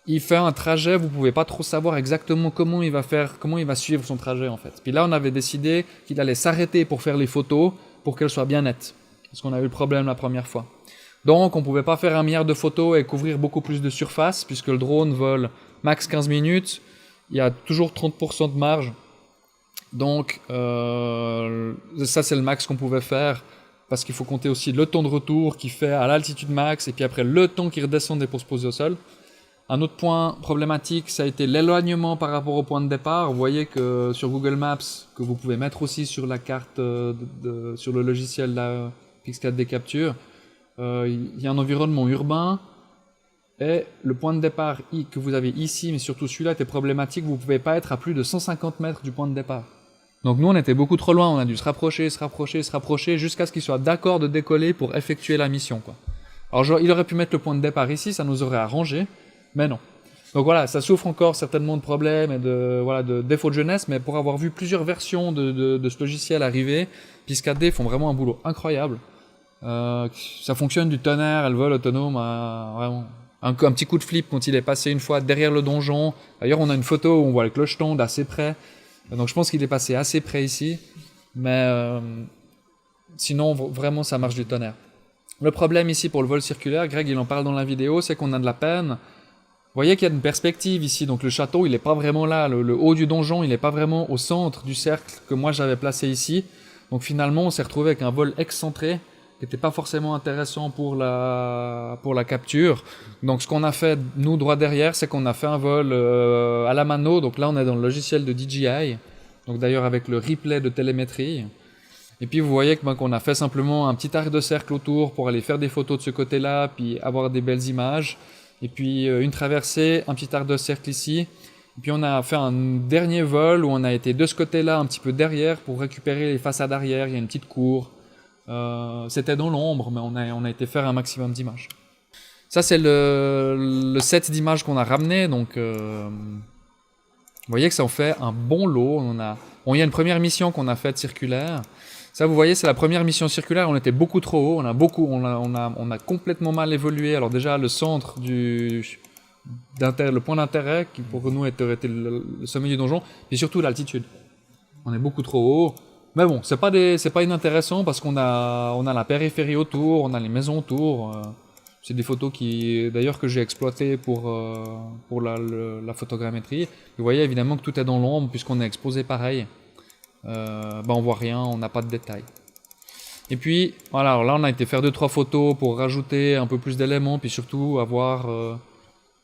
[SPEAKER 2] il fait un trajet, vous pouvez pas trop savoir exactement comment il va suivre son trajet en fait. Puis là, on avait décidé qu'il allait s'arrêter pour faire les photos, pour qu'elles soient bien nettes. Parce qu'on a eu le problème la première fois. Donc, on pouvait pas faire 1 milliard de photos et couvrir beaucoup plus de surface, puisque le drone vole max 15 minutes. Il y a toujours 30% de marge. Donc, ça c'est le max qu'on pouvait faire, parce qu'il faut compter aussi le temps de retour qu'il fait à l'altitude max, et puis après le temps qu'il redescendait pour se poser au sol. Un autre point problématique, ça a été l'éloignement par rapport au point de départ. Vous voyez que sur Google Maps, que vous pouvez mettre aussi sur la carte, sur le logiciel la Pix4D Capture, il y a un environnement urbain et le point de départ que vous avez ici, mais surtout celui-là était problématique, vous ne pouvez pas être à plus de 150 mètres du point de départ. Donc nous on était beaucoup trop loin, on a dû se rapprocher jusqu'à ce qu'il soit d'accord de décoller pour effectuer la mission, quoi. Alors il aurait pu mettre le point de départ ici, ça nous aurait arrangé. Mais non. Donc voilà, ça souffre encore certainement de problèmes et de défauts de jeunesse, mais pour avoir vu plusieurs versions de ce logiciel arriver, Pix4D font vraiment un boulot incroyable. Ça fonctionne du tonnerre, elle vole autonome, vraiment un petit coup de flip quand il est passé une fois derrière le donjon. D'ailleurs, on a une photo où on voit le clocheton d'assez près, donc je pense qu'il est passé assez près ici, mais sinon vraiment ça marche du tonnerre. Le problème ici pour le vol circulaire, Greg il en parle dans la vidéo, c'est qu'on a de la peine. Vous voyez qu'il y a une perspective ici, donc le château il n'est pas vraiment là, le haut du donjon il n'est pas vraiment au centre du cercle que moi j'avais placé ici. Donc finalement on s'est retrouvé avec un vol excentré qui n'était pas forcément intéressant pour la capture. Donc ce qu'on a fait nous droit derrière, c'est qu'on a fait un vol à la mano, donc là on est dans le logiciel de DJI, donc d'ailleurs avec le replay de télémétrie. Et puis vous voyez qu'on a fait simplement un petit arc de cercle autour pour aller faire des photos de ce côté-là, puis avoir des belles images. Et puis une traversée, un petit arc de cercle ici. Et puis on a fait un dernier vol où on a été de ce côté-là, un petit peu derrière, pour récupérer les façades arrière. Il y a une petite cour. C'était dans l'ombre, mais on a été faire un maximum d'images. Ça c'est le set d'images qu'on a ramené. Donc vous voyez que ça en fait un bon lot. Il y a une première mission qu'on a faite circulaire. Ça, vous voyez, c'est la première mission circulaire. On était beaucoup trop haut. On a complètement mal évolué. Alors déjà, le centre le point d'intérêt, qui pour nous était le sommet du donjon, et surtout l'altitude. On est beaucoup trop haut. Mais bon, c'est pas inintéressant parce qu'on a la périphérie autour, on a les maisons autour. C'est des photos d'ailleurs que j'ai exploitées pour la photogrammétrie. Vous voyez évidemment que tout est dans l'ombre puisqu'on est exposé pareil. On voit rien, on n'a pas de détails. Et puis voilà, alors là on a été faire 2-3 photos pour rajouter un peu plus d'éléments, puis surtout avoir,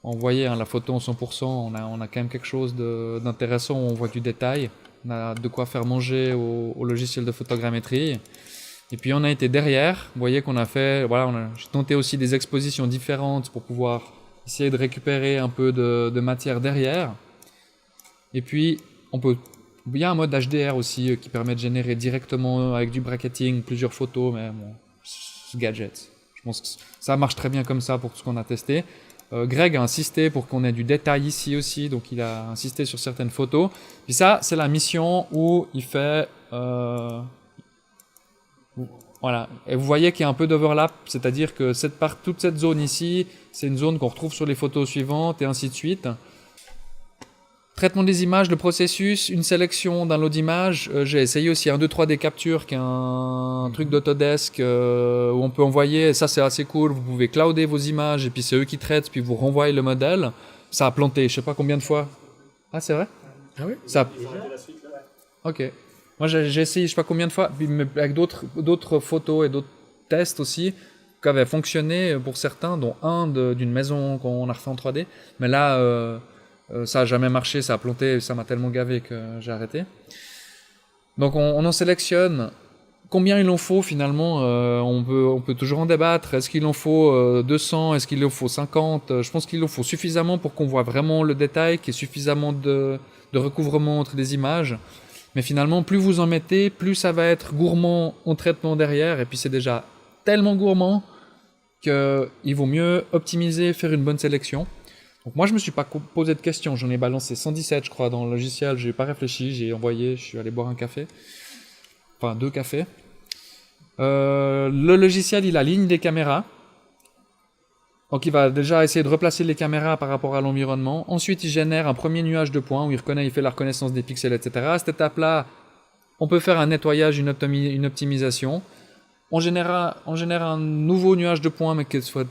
[SPEAKER 2] on voyait la photo en 100%, on a quand même quelque chose d'intéressant, on voit du détail, on a de quoi faire manger au logiciel de photogrammétrie. Et puis on a été derrière, vous voyez qu'on a fait, voilà, j'ai tenté aussi des expositions différentes pour pouvoir essayer de récupérer un peu de matière derrière. Et puis il y a un mode HDR aussi qui permet de générer directement avec du bracketing plusieurs photos, mais bon, c'est gadget. Je pense que ça marche très bien comme ça pour tout ce qu'on a testé. Greg a insisté pour qu'on ait du détail ici aussi, donc il a insisté sur certaines photos. Puis ça, c'est la mission où il fait... voilà, et vous voyez qu'il y a un peu d'overlap, c'est-à-dire que toute cette zone ici, c'est une zone qu'on retrouve sur les photos suivantes et ainsi de suite. Traitement des images, le processus, une sélection d'un lot d'images. J'ai essayé aussi un 2-3D capture qui est un truc d'Autodesk où on peut envoyer, ça c'est assez cool, vous pouvez clouder vos images et puis c'est eux qui traitent, puis vous renvoient le modèle. Ça a planté, je sais pas combien de fois. Ah c'est vrai?
[SPEAKER 4] Ah oui?
[SPEAKER 2] Ça Ok. Moi j'ai essayé je sais pas combien de fois, mais avec d'autres photos et d'autres tests aussi, qui avaient fonctionné pour certains, dont un d'une maison qu'on a refait en 3D. Mais là... ça n'a jamais marché, ça a planté, ça m'a tellement gavé que j'ai arrêté. Donc on en sélectionne. Combien il en faut finalement, on peut toujours en débattre. Est-ce qu'il en faut 200? Est-ce qu'il en faut 50? Je pense qu'il en faut suffisamment pour qu'on voit vraiment le détail, qu'il y ait suffisamment de recouvrement entre les images. Mais finalement, plus vous en mettez, plus ça va être gourmand en traitement derrière. Et puis c'est déjà tellement gourmand qu'il vaut mieux optimiser, faire une bonne sélection. Donc moi je me suis pas posé de questions, j'en ai balancé 117 je crois dans le logiciel, j'ai pas réfléchi, j'ai envoyé, je suis allé boire un café, enfin 2 cafés. Le logiciel il aligne les caméras, donc il va déjà essayer de replacer les caméras par rapport à l'environnement. Ensuite il génère un premier nuage de points où il fait la reconnaissance des pixels, etc. À cette étape là, on peut faire un nettoyage, une optimisation. On génère un nouveau nuage de points mais qu'il soit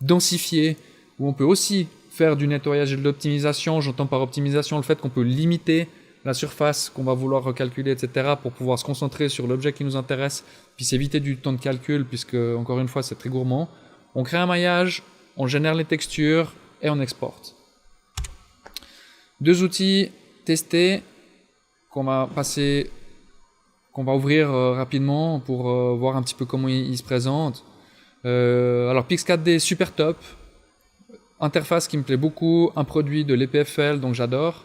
[SPEAKER 2] densifié, où on peut aussi faire du nettoyage et de l'optimisation. J'entends par optimisation le fait qu'on peut limiter la surface qu'on va vouloir recalculer, etc. pour pouvoir se concentrer sur l'objet qui nous intéresse, puis s'éviter du temps de calcul, puisque, encore une fois, c'est très gourmand. On crée un maillage, on génère les textures et on exporte. 2 outils testés qu'on va ouvrir rapidement pour voir un petit peu comment ils se présentent. Alors Pix4D, super top. Interface qui me plaît beaucoup, un produit de l'EPFL donc j'adore.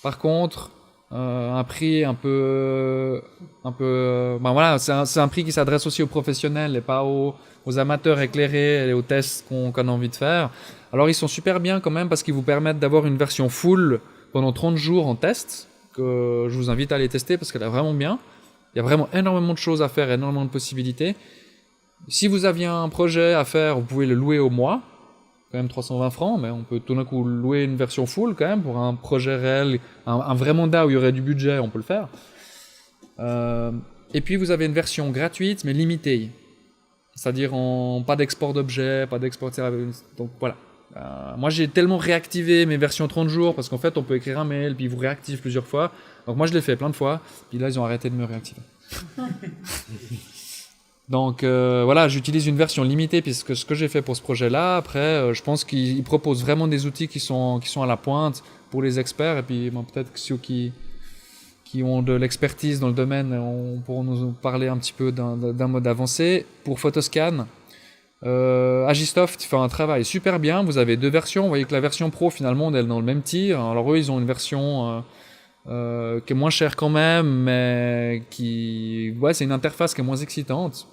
[SPEAKER 2] Par contre, un prix un peu voilà, c'est un prix qui s'adresse aussi aux professionnels et pas aux amateurs éclairés et aux tests qu'on a envie de faire. Alors ils sont super bien quand même parce qu'ils vous permettent d'avoir une version full pendant 30 jours en test, que je vous invite à aller tester parce qu'elle est vraiment bien. Il y a vraiment énormément de choses à faire, énormément de possibilités. Si vous aviez un projet à faire, vous pouvez le louer au mois. Quand même 320 francs, mais on peut tout d'un coup louer une version full quand même pour un projet réel, un vrai mandat où il y aurait du budget, on peut le faire. Et puis vous avez une version gratuite mais limitée. C'est-à-dire pas d'export d'objets, pas d'export, etc. Donc voilà. Moi j'ai tellement réactivé mes versions 30 jours parce qu'en fait on peut écrire un mail puis ils vous réactivent plusieurs fois. Donc moi je l'ai fait plein de fois, puis là ils ont arrêté de me réactiver. Donc voilà, j'utilise une version limitée puisque ce que j'ai fait pour ce projet-là, après je pense qu'ils proposent vraiment des outils qui sont à la pointe pour les experts et puis bon, peut-être que ceux qui ont de l'expertise dans le domaine pourront nous parler un petit peu d'un mode avancé. Pour Photoscan, Agisoft fait un travail super bien. Vous avez deux versions. Vous voyez que la version Pro, finalement, elle est dans le même tir. Alors eux, ils ont une version qui est moins chère quand même, mais c'est une interface qui est moins excitante.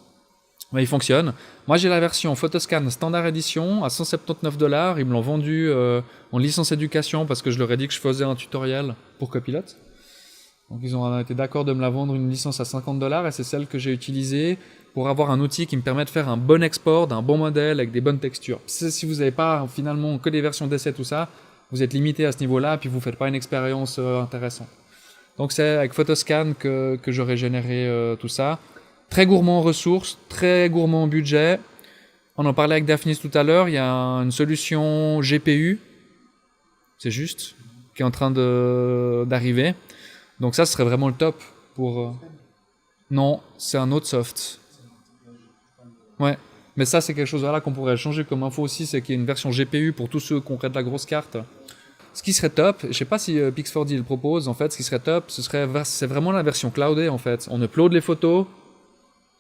[SPEAKER 2] Mais il fonctionne. Moi, j'ai la version Photoscan Standard Edition à 179$. Ils me l'ont vendu en licence éducation parce que je leur ai dit que je faisais un tutoriel pour Copilot. Donc ils ont été d'accord de me la vendre une licence à 50$ et c'est celle que j'ai utilisée pour avoir un outil qui me permet de faire un bon export d'un bon modèle avec des bonnes textures. Si vous n'avez pas finalement que des versions d'essai, tout ça, vous êtes limité à ce niveau-là, puis vous ne faites pas une expérience intéressante. Donc c'est avec Photoscan que j'aurais généré tout ça. Très gourmand en ressources, très gourmand en budget. On en parlait avec Daphnis tout à l'heure, il y a une solution GPU, c'est juste, qui est en train d'arriver. Donc ça, ce serait vraiment le top pour... Non, c'est un autre soft. Ouais, mais ça, c'est quelque chose voilà, qu'on pourrait changer comme info aussi, c'est qu'il y a une version GPU pour tous ceux qui ont de la grosse carte. Ce qui serait top, je sais pas si Pix4D le propose, en fait, ce qui serait top, c'est vraiment la version cloudée, en fait. On upload les photos,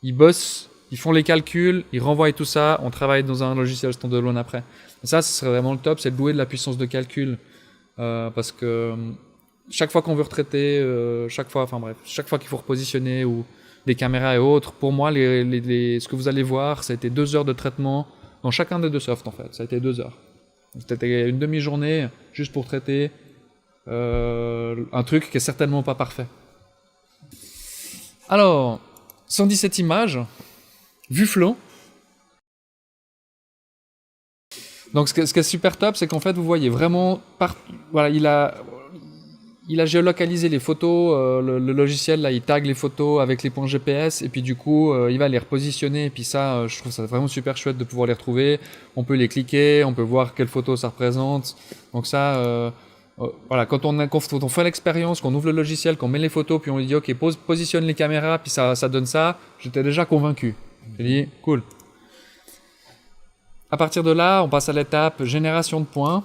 [SPEAKER 2] ils bossent, ils font les calculs, ils renvoient tout ça, on travaille dans un logiciel standalone après. Et ça, ce serait vraiment le top, c'est de louer de la puissance de calcul. Parce que chaque fois qu'on veut retraiter, chaque fois qu'il faut repositionner ou des caméras et autres, pour moi, ce que vous allez voir, ça a été 2 heures de traitement dans chacun des deux softs, en fait. Ça a été 2 heures. C'était une demi-journée juste pour traiter un truc qui est certainement pas parfait. Alors, 117 images, vue flow. Donc ce qui est super top, c'est qu'en fait vous voyez vraiment voilà, il a géolocalisé les photos, le logiciel là il tag les photos avec les points GPS et puis du coup il va les repositionner et puis ça je trouve ça vraiment super chouette de pouvoir les retrouver. On peut les cliquer, on peut voir quelle photo ça représente. Donc ça voilà, quand on fait l'expérience, qu'on ouvre le logiciel, qu'on met les photos puis on lui dit OK, positionne les caméras puis ça donne ça, j'étais déjà convaincu. J'ai dit cool. À partir de là, on passe à l'étape génération de points.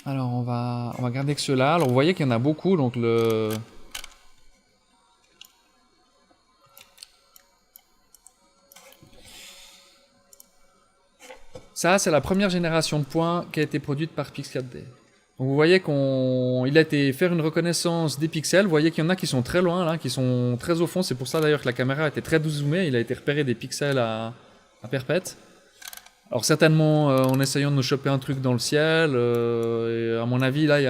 [SPEAKER 2] Alors, on va garder que ceux-là. Alors, vous voyez qu'il y en a beaucoup, donc ça, c'est la première génération de points qui a été produite par Pix4D. Donc, vous voyez qu'il a été faire une reconnaissance des pixels. Vous voyez qu'il y en a qui sont très loin, là, qui sont très au fond. C'est pour ça, d'ailleurs, que la caméra était très zoomée. Il a été repéré des pixels à perpète. Alors certainement en essayant de nous choper un truc dans le ciel, et à mon avis là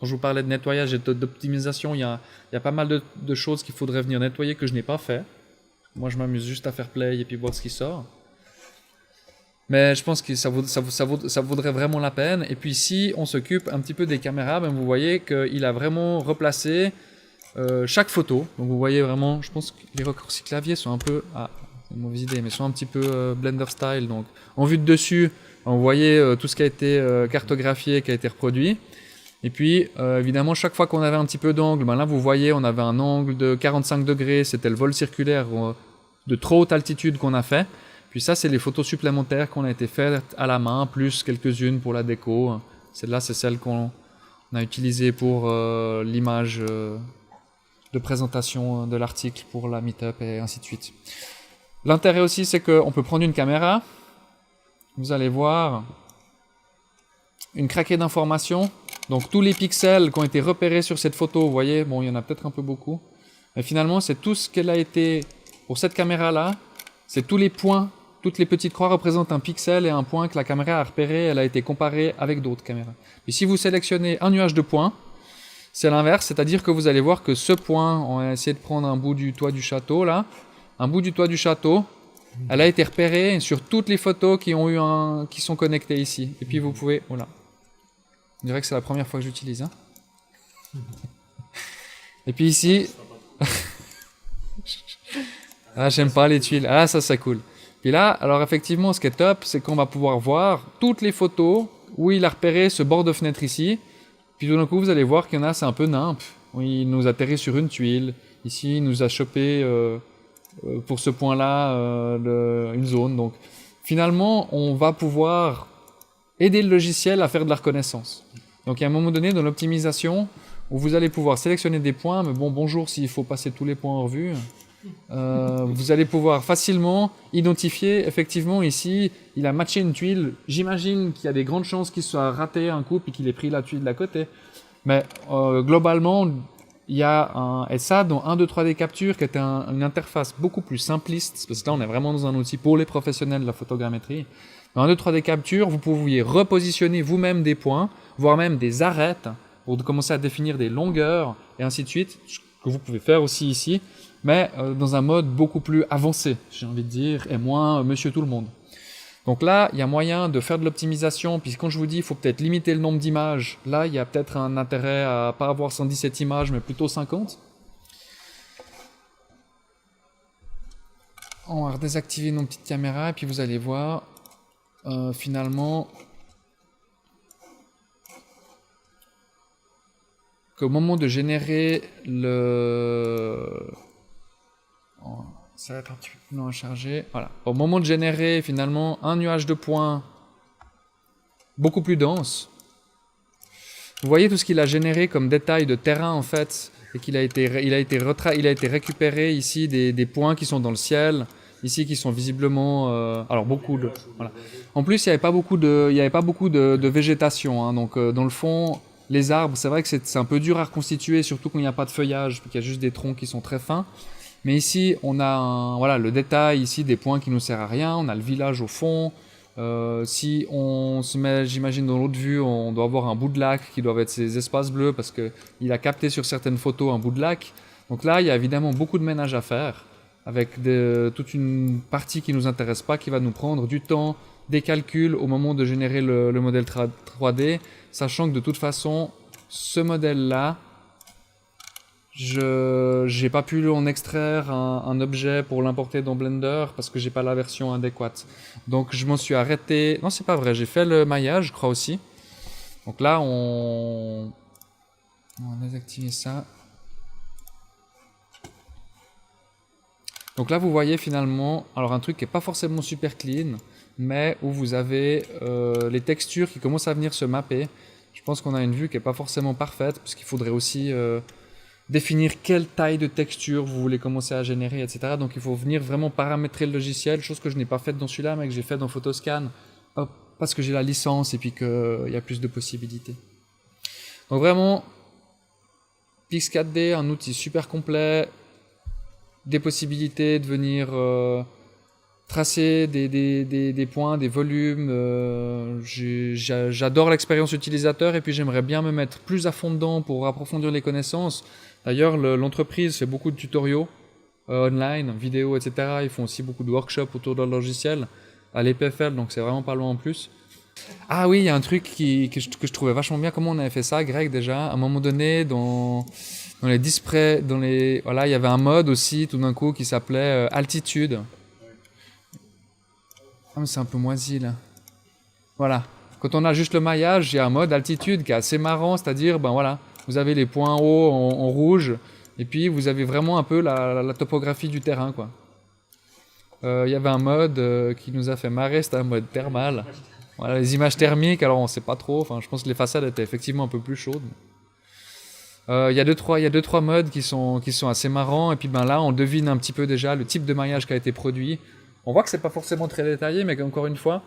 [SPEAKER 2] quand je vous parlais de nettoyage et d'optimisation, il y a pas mal de choses qu'il faudrait venir nettoyer que je n'ai pas fait. Moi je m'amuse juste à faire play et puis voir ce qui sort. Mais je pense que ça vaudrait vraiment la peine. Et puis si on s'occupe un petit peu des caméras, ben, vous voyez qu'il a vraiment replacé chaque photo. Donc vous voyez vraiment, je pense que les raccourcis clavier sont un peu... c'est une mauvaise idée, mais sont un petit peu Blender style. Donc, en vue de dessus, on voyait tout ce qui a été cartographié, qui a été reproduit. Et puis, évidemment, chaque fois qu'on avait un petit peu d'angle, ben là, vous voyez, on avait un angle de 45 degrés. C'était le vol circulaire de trop haute altitude qu'on a fait. Puis ça, c'est les photos supplémentaires qu'on a été faites à la main, plus quelques-unes pour la déco. Celle-là, c'est celle qu'on a utilisée pour l'image de présentation de l'article pour la meet-up et ainsi de suite. L'intérêt aussi, c'est qu'on peut prendre une caméra, vous allez voir une craquée d'informations, donc tous les pixels qui ont été repérés sur cette photo, vous voyez, bon, il y en a peut-être un peu beaucoup, mais finalement, c'est tout ce qu'elle a été, pour cette caméra-là, c'est tous les points, toutes les petites croix représentent un pixel et un point que la caméra a repéré, elle a été comparée avec d'autres caméras. Et si vous sélectionnez un nuage de points, c'est l'inverse, c'est-à-dire que vous allez voir que ce point, on va essayer de prendre un bout du toit du château, là, un bout du toit du château, elle a été repérée sur toutes les photos qui sont connectées ici. Et puis vous pouvez... Voilà. Je dirais que c'est la première fois que j'utilise. Hein. Et puis ici... Ah, j'aime pas les tuiles. Ah, ça, c'est cool. Puis là, alors effectivement, ce qui est top, c'est qu'on va pouvoir voir toutes les photos où il a repéré ce bord de fenêtre ici. Puis tout d'un coup, vous allez voir qu'il y en a, c'est un peu nimp. Il nous atterrit sur une tuile. Ici, il nous a chopé pour ce point-là une zone. Donc finalement, on va pouvoir aider le logiciel à faire de la reconnaissance. Donc il y a un moment donné dans l'optimisation où vous allez pouvoir sélectionner des points, mais bon, bonjour s'il faut passer tous les points en revue. Vous allez pouvoir facilement identifier, effectivement ici, il a matché une tuile. J'imagine qu'il y a des grandes chances qu'il soit raté un coup et qu'il ait pris la tuile de la côté. Mais globalement, il y a et ça dans 1, 2, 3D Capture qui était une interface beaucoup plus simpliste, parce que là on est vraiment dans un outil pour les professionnels de la photogrammétrie. Dans 1, 2, 3D Capture, vous pouviez repositionner vous-même des points, voire même des arêtes, pour commencer à définir des longueurs, et ainsi de suite, que vous pouvez faire aussi ici, mais dans un mode beaucoup plus avancé, j'ai envie de dire, et moins monsieur tout le monde. Donc là, il y a moyen de faire de l'optimisation, puis quand je vous dis, il faut peut-être limiter le nombre d'images, là, il y a peut-être un intérêt à pas avoir 117 images, mais plutôt 50. On va redésactiver nos petites caméras, et puis vous allez voir, finalement, qu'au moment de générer ça va être un petit peu plus long à charger. Voilà. Au moment de générer finalement un nuage de points beaucoup plus dense, vous voyez tout ce qu'il a généré comme détail de terrain en fait, et qu'il a été récupéré ici des points qui sont dans le ciel, ici qui sont visiblement, alors beaucoup de, voilà. En plus il n'y avait pas beaucoup de végétation, hein, donc dans le fond les arbres, c'est vrai que c'est un peu dur à reconstituer, surtout quand il n'y a pas de feuillage, qu'il y a juste des troncs qui sont très fins. Mais ici, on a voilà, le détail ici des points qui nous sert à rien. On a le village au fond. Si on se met, j'imagine, dans l'autre vue, on doit avoir un bout de lac qui doit être ces espaces bleus parce qu'il a capté sur certaines photos un bout de lac. Donc là, il y a évidemment beaucoup de ménage à faire avec toute une partie qui ne nous intéresse pas, qui va nous prendre du temps, des calculs au moment de générer le modèle 3D, sachant que de toute façon, ce modèle-là, j'ai pas pu en extraire un objet pour l'importer dans Blender parce que j'ai pas la version adéquate. Donc je m'en suis arrêté. Non, c'est pas vrai, j'ai fait le maillage, je crois aussi. Donc là, on va désactiver ça. Donc là, vous voyez finalement, alors un truc qui est pas forcément super clean, mais où vous avez les textures qui commencent à venir se mapper. Je pense qu'on a une vue qui est pas forcément parfaite, puisqu'il faudrait aussi définir quelle taille de texture vous voulez commencer à générer, etc. Donc il faut venir vraiment paramétrer le logiciel, chose que je n'ai pas faite dans celui-là, mais que j'ai fait dans Photoscan, parce que j'ai la licence et puis qu'il y a plus de possibilités. Donc vraiment, Pix4D, un outil super complet, des possibilités de venir tracer des points, des volumes. J'adore l'expérience utilisateur et puis j'aimerais bien me mettre plus à fond dedans pour approfondir les connaissances. D'ailleurs, l'entreprise fait beaucoup de tutoriaux online, vidéos, etc. Ils font aussi beaucoup de workshops autour de leur logiciel à l'EPFL, donc c'est vraiment pas loin en plus. Ah oui, il y a un truc que je trouvais vachement bien. Comment on avait fait ça, Greg, déjà? À un moment donné, dans les displays, voilà, il y avait un mode aussi, tout d'un coup, qui s'appelait altitude. Ah, mais c'est un peu moisi, là. Voilà. Quand on a juste le maillage, il y a un mode altitude qui est assez marrant, c'est-à-dire, ben voilà, vous avez les points hauts en rouge, et puis vous avez vraiment un peu la topographie du terrain, quoi. Il y avait un mode qui nous a fait marrer, c'était un mode thermal. Voilà, les images thermiques, alors on sait pas trop, enfin, je pense que les façades étaient effectivement un peu plus chaudes. Il y a deux trois modes qui sont assez marrants, et puis ben là, on devine un petit peu déjà le type de maillage qui a été produit. On voit que c'est pas forcément très détaillé, mais encore une fois,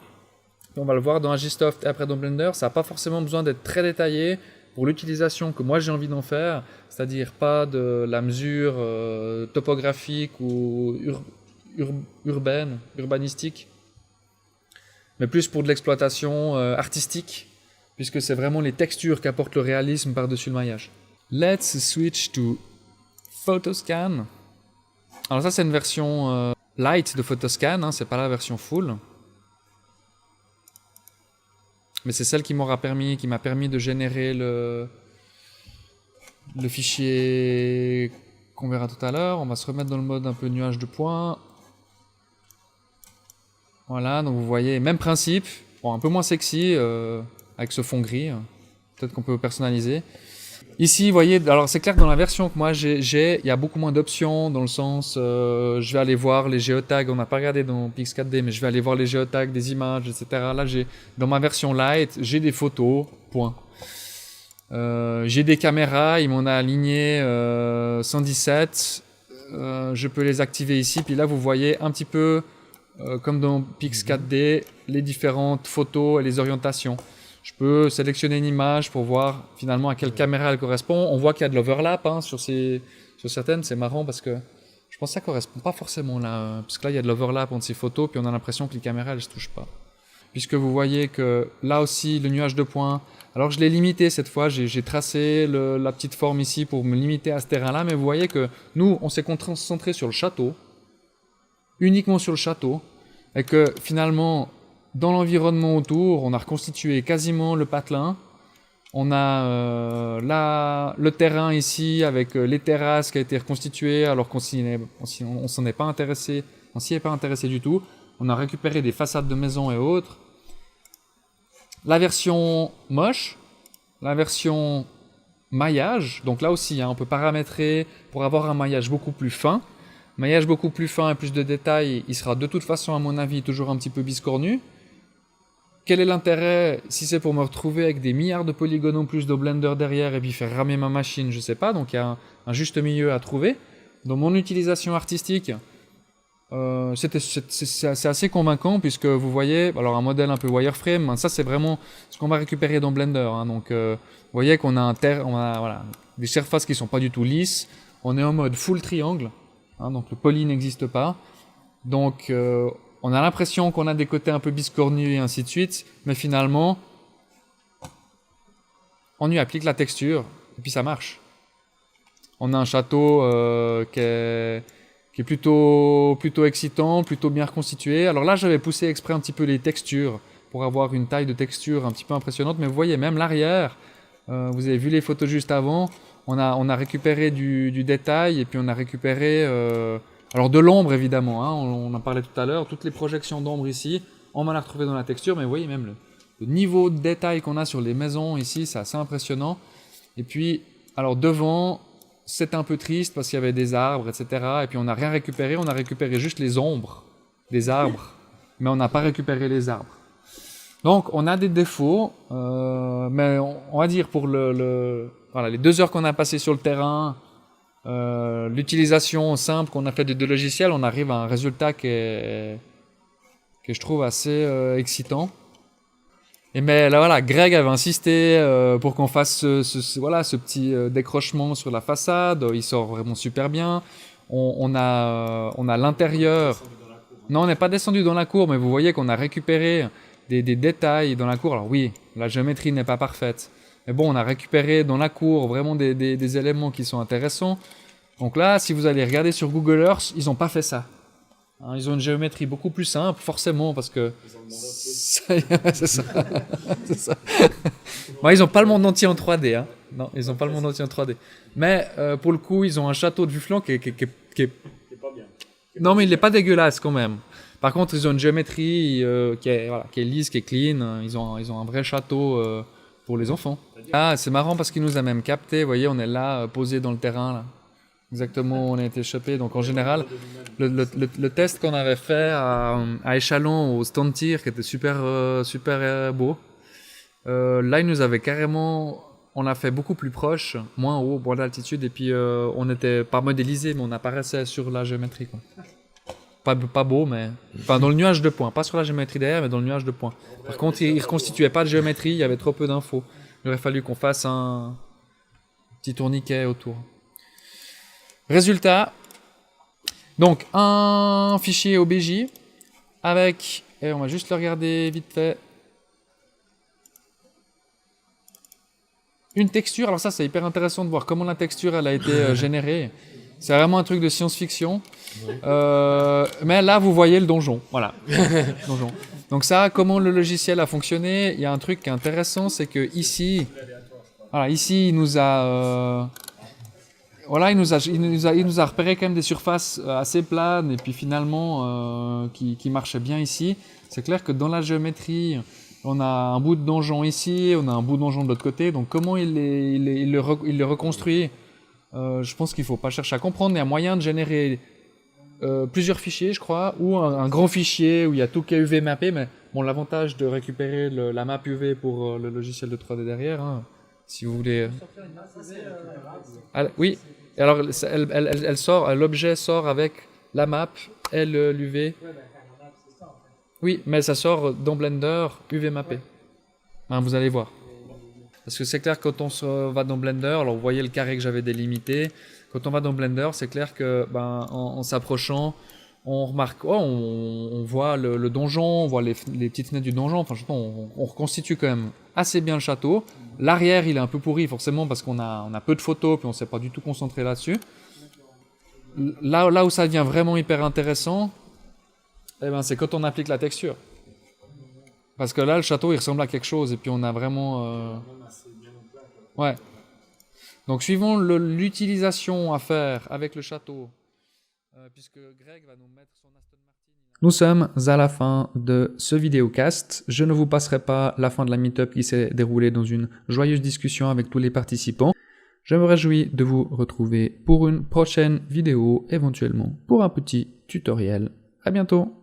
[SPEAKER 2] on va le voir dans Agisoft et après dans Blender, ça n'a pas forcément besoin d'être très détaillé pour l'utilisation que moi j'ai envie d'en faire, c'est-à-dire pas de la mesure topographique ou urbanistique, mais plus pour de l'exploitation artistique, puisque c'est vraiment les textures qui apportent le réalisme par-dessus le maillage. Let's switch to Photoscan. Alors ça c'est une version light de Photoscan, hein, c'est pas la version full. Mais c'est celle qui m'a permis de générer le fichier qu'on verra tout à l'heure. On va se remettre dans le mode un peu nuage de points. Voilà, donc vous voyez, même principe, bon, un peu moins sexy avec ce fond gris. Peut-être qu'on peut personnaliser. Ici, vous voyez, alors c'est clair que dans la version que moi j'ai, il y a beaucoup moins d'options dans le sens, je vais aller voir les géotags, on n'a pas regardé dans Pix 4D, mais je vais aller voir les géotags des images, etc. Là, dans ma version light, j'ai des photos, point. J'ai des caméras, il m'en a aligné 117, je peux les activer ici, puis là vous voyez un petit peu, comme dans Pix 4D, les différentes photos et les orientations. Je peux sélectionner une image pour voir finalement à quelle caméra elle correspond. On voit qu'il y a de l'overlap sur certaines. C'est marrant parce que je pense que ça ne correspond pas forcément là. Parce que là, il y a de l'overlap entre ces photos, puis on a l'impression que les caméras, elles ne se touchent pas. Puisque vous voyez que là aussi, le nuage de points. Alors je l'ai limité cette fois. J'ai tracé la petite forme ici pour me limiter à ce terrain-là. Mais vous voyez que nous, on s'est concentré sur le château. Uniquement sur le château. Et que finalement... Dans l'environnement autour, on a reconstitué quasiment le patelin. On a le terrain ici avec les terrasses qui a été reconstitué alors qu'on s'en est pas intéressé, on s'y est pas intéressé du tout. On a récupéré des façades de maisons et autres. La version moche, la version maillage, donc là aussi on peut paramétrer pour avoir un maillage beaucoup plus fin. Maillage beaucoup plus fin et plus de détails, il sera de toute façon à mon avis toujours un petit peu biscornu. Quel est l'intérêt si c'est pour me retrouver avec des milliards de polygones en plus de Blender derrière et puis faire ramer ma machine, je sais pas, donc il y a un juste milieu à trouver. Dans mon utilisation artistique, c'est assez convaincant puisque vous voyez, alors un modèle un peu wireframe, ça c'est vraiment ce qu'on va récupérer dans Blender. Donc vous voyez qu'on a, voilà, des surfaces qui sont pas du tout lisses, on est en mode full triangle, donc le poly n'existe pas. Donc on a l'impression qu'on a des côtés un peu biscornus et ainsi de suite, mais finalement, on y applique la texture et puis ça marche. On a un château qui est plutôt excitant, plutôt bien reconstitué. Alors là, j'avais poussé exprès un petit peu les textures pour avoir une taille de texture un petit peu impressionnante, mais vous voyez même l'arrière, vous avez vu les photos juste avant, on a récupéré du détail et puis on a récupéré... alors de l'ombre évidemment, on en parlait tout à l'heure, toutes les projections d'ombre ici, on va la retrouver dans la texture, mais vous voyez même le niveau de détail qu'on a sur les maisons ici, c'est assez impressionnant. Et puis, alors devant, c'est un peu triste parce qu'il y avait des arbres, etc. Et puis on n'a rien récupéré, on a récupéré juste les ombres des arbres, mais on n'a pas récupéré les arbres. Donc on a des défauts, mais on va dire pour voilà, les 2 heures qu'on a passées sur le terrain, l'utilisation simple qu'on a fait des 2 logiciels, on arrive à un résultat que je trouve assez excitant. Et mais là voilà, Greg avait insisté pour qu'on fasse ce petit décrochement sur la façade, il sort vraiment super bien. On a l'intérieur. Non, on n'est pas descendu dans la cour, mais vous voyez qu'on a récupéré des détails dans la cour. Alors oui, la géométrie n'est pas parfaite. Mais bon, on a récupéré dans la cour vraiment des éléments qui sont intéressants. Donc là, si vous allez regarder sur Google Earth, ils n'ont pas fait ça. Ils ont une géométrie beaucoup plus simple, forcément, parce que... c'est ça. C'est ça. Bon, ils n'ont pas le monde entier en 3D. Non, ils n'ont pas le monde entier en 3D. Mais pour le coup, ils ont un château de vue flanc qui est
[SPEAKER 3] pas bien.
[SPEAKER 2] Non, mais il n'est pas dégueulasse quand même. Par contre, ils ont une géométrie qui est lisse, qui est clean. Ils ont un vrai château pour les enfants. Ah, c'est marrant parce qu'ils nous a même capté. Vous voyez, on est là, posé dans le terrain. Là. Exactement, on a été chopé. Donc en général, le test qu'on avait fait à échalon au stand tir, qui était super beau, là, il nous avait carrément... On l'a fait beaucoup plus proche, moins haut, moins d'altitude, et puis on n'était pas modélisé, mais on apparaissait sur la géométrie. Quoi. Pas beau, mais... Enfin, dans le nuage de points. Pas sur la géométrie derrière, mais dans le nuage de points. Par contre, il ne reconstituait pas de géométrie, il y avait trop peu d'infos. Il aurait fallu qu'on fasse un petit tourniquet autour. Résultat. Donc, un fichier OBJ avec... Et on va juste le regarder vite fait. Une texture. Alors ça, c'est hyper intéressant de voir comment la texture elle a été générée. C'est vraiment un truc de science-fiction. Mais là, vous voyez le donjon. Voilà. Donjon. Donc ça, comment le logiciel a fonctionné, il y a un truc qui est intéressant, c'est que ici, voilà, ici, il nous a... voilà, il nous a repéré quand même des surfaces assez planes et puis finalement qui marchaient bien ici. C'est clair que dans la géométrie, on a un bout de donjon ici, on a un bout de donjon de l'autre côté. Donc comment il le reconstruit, je pense qu'il ne faut pas chercher à comprendre. Il y a moyen de générer plusieurs fichiers, je crois, ou un grand fichier où il y a tout qui est UV mappé. Mais bon, l'avantage de récupérer la map UV pour le logiciel de 3D derrière, hein, si vous voulez. Oui. Alors, elle sort, l'objet sort avec la map et l'UV. Oui, mais ça sort dans Blender UV mappé. Hein, vous allez voir. Parce que c'est clair, quand on va dans Blender, alors vous voyez le carré que j'avais délimité. Quand on va dans Blender, c'est clair que en s'approchant, on remarque, on voit le donjon, on voit les petites fenêtres du donjon. Enfin, on reconstitue quand même assez bien le château. L'arrière, il est un peu pourri forcément parce qu'on a peu de photos puis on s'est pas du tout concentré là-dessus. Là où ça devient vraiment hyper intéressant, c'est quand on applique la texture. Parce que là, le château, il ressemble à quelque chose et puis on a vraiment... Ouais. Donc, suivant l'utilisation à faire avec le château, puisque Greg va nous mettre son Aston Martin...
[SPEAKER 1] Nous sommes à la fin de ce vidéocast. Je ne vous passerai pas la fin de la meet-up qui s'est déroulée dans une joyeuse discussion avec tous les participants. Je me réjouis de vous retrouver pour une prochaine vidéo, éventuellement pour un petit tutoriel. À bientôt!